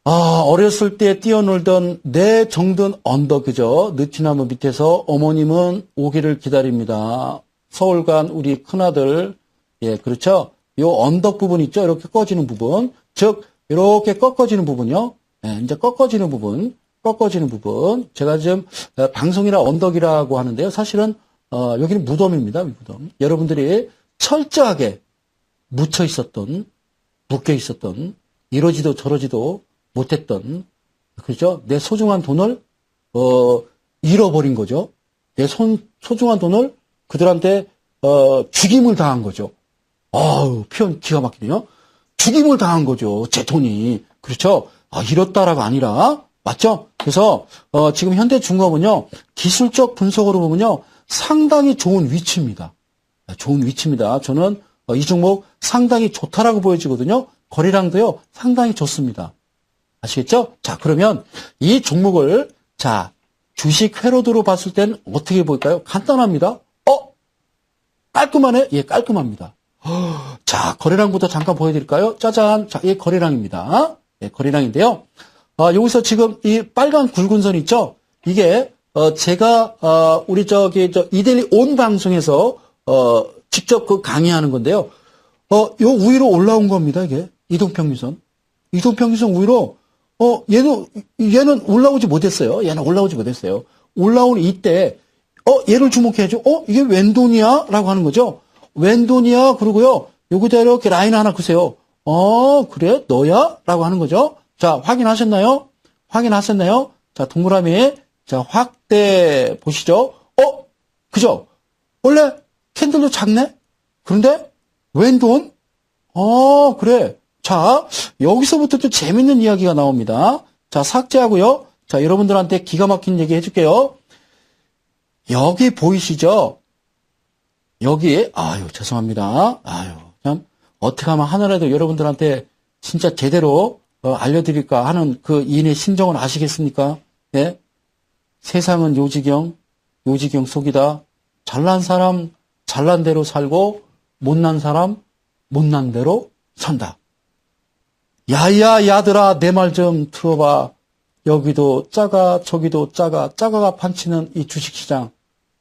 어렸을 때 뛰어놀던 내 정든 언덕, 그죠? 느티나무 밑에서 어머님은 오기를 기다립니다. 서울 간 우리 큰아들, 예, 그렇죠? 요 언덕 부분 있죠? 이렇게 꺼지는 부분. 즉, 이렇게 꺾어지는 부분요. 예, 이제 꺾어지는 부분. 제가 지금 방송이라 언덕이라고 하는데요. 사실은 여기는 무덤입니다. 무덤. 여러분들이 철저하게 묶여 있었던 이러지도 저러지도 못했던 그죠? 내 소중한 돈을 잃어버린 거죠. 내 소중한 돈을 그들한테 죽임을 당한 거죠. 표현 기가 막히네요. 죽임을 당한 거죠. 제 돈이. 그렇죠? 잃었다라가 아니라 맞죠? 그래서 지금 현대중공업은요. 기술적 분석으로 보면요. 상당히 좋은 위치입니다. 좋은 위치입니다. 저는 이 종목 상당히 좋다라고 보여지거든요. 거래량도요. 상당히 좋습니다. 아시겠죠? 자, 그러면 이 종목을 자, 주식 회로도로 봤을 때는 어떻게 볼까요? 간단합니다. 깔끔하네? 예, 깔끔합니다. 자, 거래량부터 잠깐 보여드릴까요? 짜잔. 자, 예, 거래량입니다. 예, 거래량인데요. 여기서 지금 이 빨간 굵은 선 있죠? 이게, 제가, 우리 이데일리 온 방송에서, 직접 강의하는 건데요. 요 위로 올라온 겁니다, 이게. 이동평균선. 이동평균선 위로, 얘는 올라오지 못했어요. 올라오는 이때, 얘를 주목해야죠. 이게 웬 돈이야? 라고 하는 거죠. 웬 돈이야? 그러고요. 여기다 이렇게 라인 하나 그세요. 그래? 너야? 라고 하는 거죠. 자, 확인하셨나요? 자, 동그라미. 자, 확대 보시죠. 그죠? 원래 캔들도 작네? 그런데 웬 돈? 그래. 자, 여기서부터 또 재밌는 이야기가 나옵니다. 자, 삭제하고요. 자, 여러분들한테 기가 막힌 얘기 해줄게요. 여기 보이시죠? 여기, 죄송합니다. 참, 어떻게 하면 하나라도 여러분들한테 진짜 제대로 알려드릴까 하는 그 이인의 심정을 아시겠습니까? 예? 세상은 요지경 속이다. 잘난 사람 잘난 대로 살고 못난 사람 못난 대로 산다. 야야 야들아 내 말 좀 들어봐. 여기도 작아 저기도 작아가 판치는 이 주식시장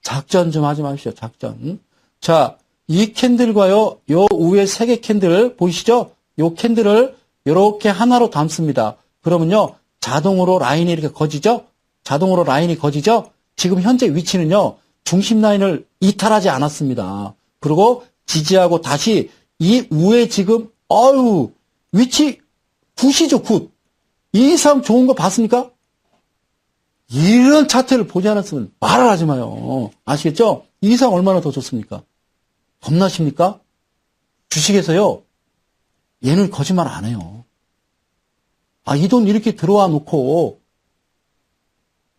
작전 좀 하지 마십시오. 작전. 자, 이 캔들과요 요 위에 3개 캔들 보이시죠? 요 캔들을 이렇게 하나로 담습니다. 그러면요 자동으로 라인이 이렇게 거지죠? 자동으로 라인이 거지죠? 지금 현재 위치는요 중심 라인을 이탈하지 않았습니다. 그리고 지지하고 다시 이 위에 지금 위치 굿이죠, 굿. 이 이상 좋은 거 봤습니까? 이런 차트를 보지 않았으면 말을 하지 마요. 아시겠죠? 이 이상 얼마나 더 좋습니까? 겁나십니까? 주식에서요, 얘는 거짓말 안 해요. 이 돈 이렇게 들어와 놓고,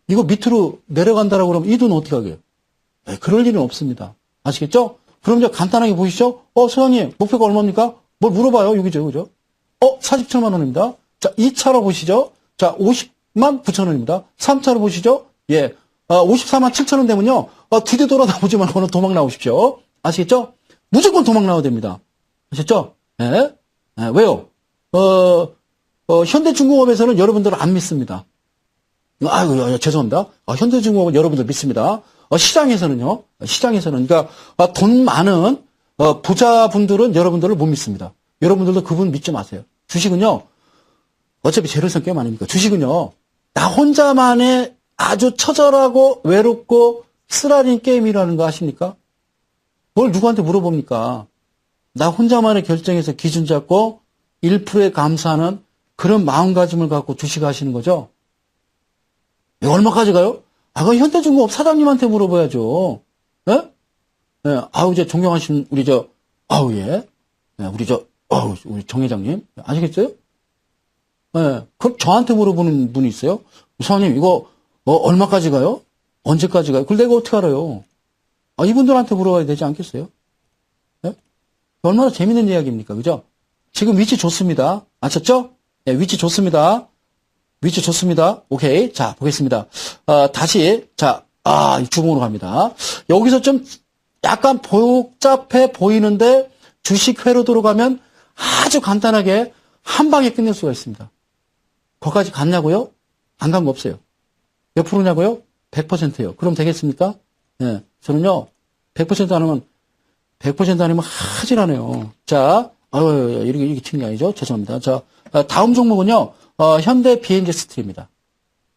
이거 밑으로 내려간다라고 그러면 이 돈 어떻게 하게요? 그럴 일은 없습니다. 아시겠죠? 그럼 이제 간단하게 보시죠? 소장님, 목표가 얼마입니까? 뭘 물어봐요, 여기죠, 그죠? 47만 원입니다. 자, 2차로 보시죠? 자, 50만 9천 원입니다. 3차로 보시죠? 54만 7천 원 되면요, 뒤에 돌아다보지 말고는 도망 나오십시오. 아시겠죠? 무조건 도망 나와야 됩니다. 아셨죠? 왜요? 현대중공업에서는 여러분들을 안 믿습니다. 죄송합니다. 현대중공업은 여러분들 믿습니다. 시장에서는요, 그러니까, 돈 많은, 부자분들은 여러분들을 못 믿습니다. 여러분들도 그분 믿지 마세요. 주식은요, 어차피 재료성 게임 아닙니까? 주식은요, 나 혼자만의 아주 처절하고 외롭고 쓰라린 게임이라는 거 아십니까? 뭘 누구한테 물어봅니까? 나 혼자만의 결정에서 기준 잡고 1%에 감사하는 그런 마음가짐을 갖고 주식하시는 거죠? 이거 얼마까지 가요? 그건 현대중공업 사장님한테 물어봐야죠. 예? 이제 존경하신 우리 우리 정 회장님. 아시겠어요? 그럼 저한테 물어보는 분이 있어요? 사장님, 이거, 얼마까지 가요? 언제까지 가요? 그걸 내가 어떻게 알아요? 이분들한테 물어봐야 되지 않겠어요? 예? 얼마나 재밌는 이야기입니까? 그죠? 지금 위치 좋습니다. 아셨죠? 위치 좋습니다. 위치 좋습니다. 오케이. 자, 보겠습니다. 다시, 이 주봉으로 갑니다. 여기서 좀 약간 복잡해 보이는데 주식회로 들어가면 아주 간단하게 한 방에 끝낼 수가 있습니다. 거기까지 갔냐고요? 안 간 거 없어요. 몇 프로냐고요? 100%예요. 그럼 되겠습니까? 저는요, 100% 아니면 하질하네요. 자, 이렇게 치는 게 아니죠? 죄송합니다. 자, 다음 종목은요, 현대 비엔지 스틸입니다.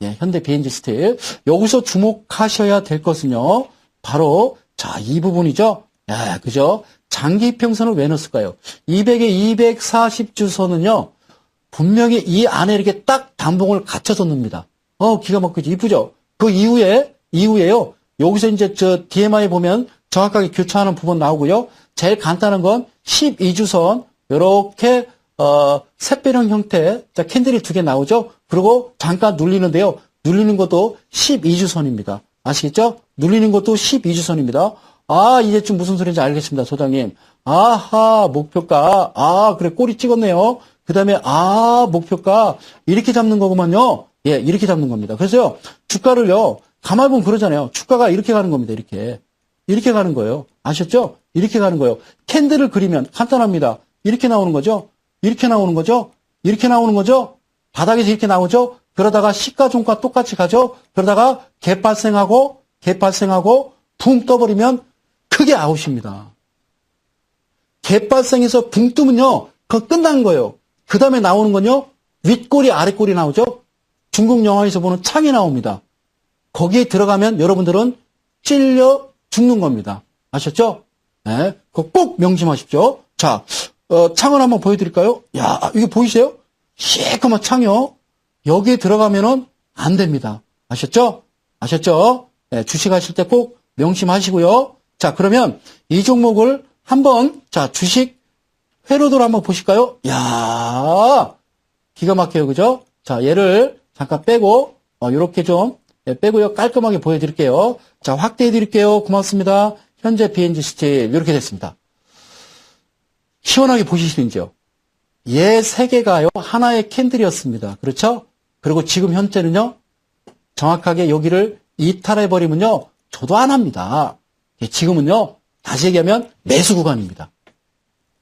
현대 비엔지 스틸. 여기서 주목하셔야 될 것은요, 바로, 이 부분이죠? 그죠? 장기평선을 왜 넣었을까요? 200에 240주선은요, 분명히 이 안에 이렇게 딱 단봉을 갖춰서 넣습니다. 기가 막히지. 이쁘죠? 그 이후에요, 여기서 이제 DMI 보면 정확하게 교차하는 부분 나오고요. 제일 간단한 건 12주선, 요렇게, 샛배령 형태, 캔들이 2개 나오죠? 그리고 잠깐 눌리는데요. 눌리는 것도 12주선입니다. 아시겠죠? 눌리는 것도 12주선입니다. 이제 좀 무슨 소리인지 알겠습니다, 소장님. 목표가, 그래, 꼬리 찍었네요. 그 다음에, 목표가, 이렇게 잡는 거구만요. 이렇게 잡는 겁니다. 그래서요, 주가를요, 가만히 보면 그러잖아요. 주가가 이렇게 가는 겁니다, 이렇게. 이렇게 가는 거예요. 아셨죠? 이렇게 가는 거예요. 캔들을 그리면 간단합니다. 이렇게 나오는 거죠? 이렇게 나오는 거죠? 이렇게 나오는 거죠? 바닥에서 이렇게 나오죠? 그러다가 시가종가 똑같이 가죠? 그러다가 갭 발생하고, 붕 떠버리면 크게 아웃입니다. 갭 발생해서 붕 뜨면요, 그거 끝난 거예요. 그 다음에 나오는 건요, 윗꼬리, 아랫꼬리 나오죠? 중국 영화에서 보는 창이 나옵니다. 거기에 들어가면 여러분들은 찔려 죽는 겁니다. 아셨죠? 그거 꼭 명심하십시오. 자, 창을 한번 보여드릴까요? 이거 보이세요? 시커먼 창이요. 여기에 들어가면은 안 됩니다. 아셨죠? 주식하실 때 꼭 명심하시고요. 자, 그러면 이 종목을 한번, 자, 주식 회로도를 한번 보실까요? 야 기가 막혀요. 그죠? 자, 얘를 잠깐 빼고, 요렇게 좀, 빼고요. 깔끔하게 보여드릴게요. 자, 확대해드릴게요. 고맙습니다. 현재 BNG 스틸, 이렇게 됐습니다. 시원하게 보시시는지요? 얘 세 개가요, 하나의 캔들이었습니다. 그렇죠? 그리고 지금 현재는요, 정확하게 여기를 이탈해버리면요, 저도 안 합니다. 지금은요, 다시 얘기하면 매수 구간입니다.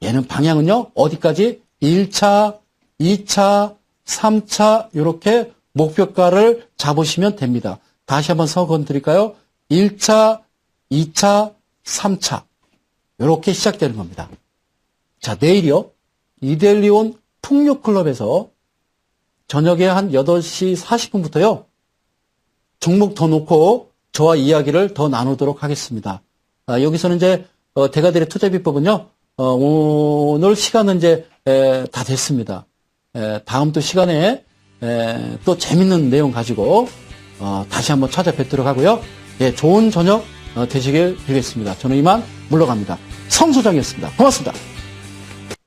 얘는 방향은요, 어디까지? 1차, 2차, 3차, 이렇게 목표가를 잡으시면 됩니다. 다시 한번 서건 드릴까요? 1차, 2차, 3차. 이렇게 시작되는 겁니다. 자, 내일이요. 이델리온 풍류클럽에서 저녁에 한 8시 40분부터요. 종목 더 놓고 저와 이야기를 더 나누도록 하겠습니다. 여기서는 이제 대가들의 투자비법은요. 오늘 시간은 이제 다 됐습니다. 다음 또 시간에 또 재밌는 내용 가지고 다시 한번 찾아뵙도록 하고요. 예, 좋은 저녁 되시길 빌겠습니다. 저는 이만 물러갑니다. 성소장이었습니다. 고맙습니다.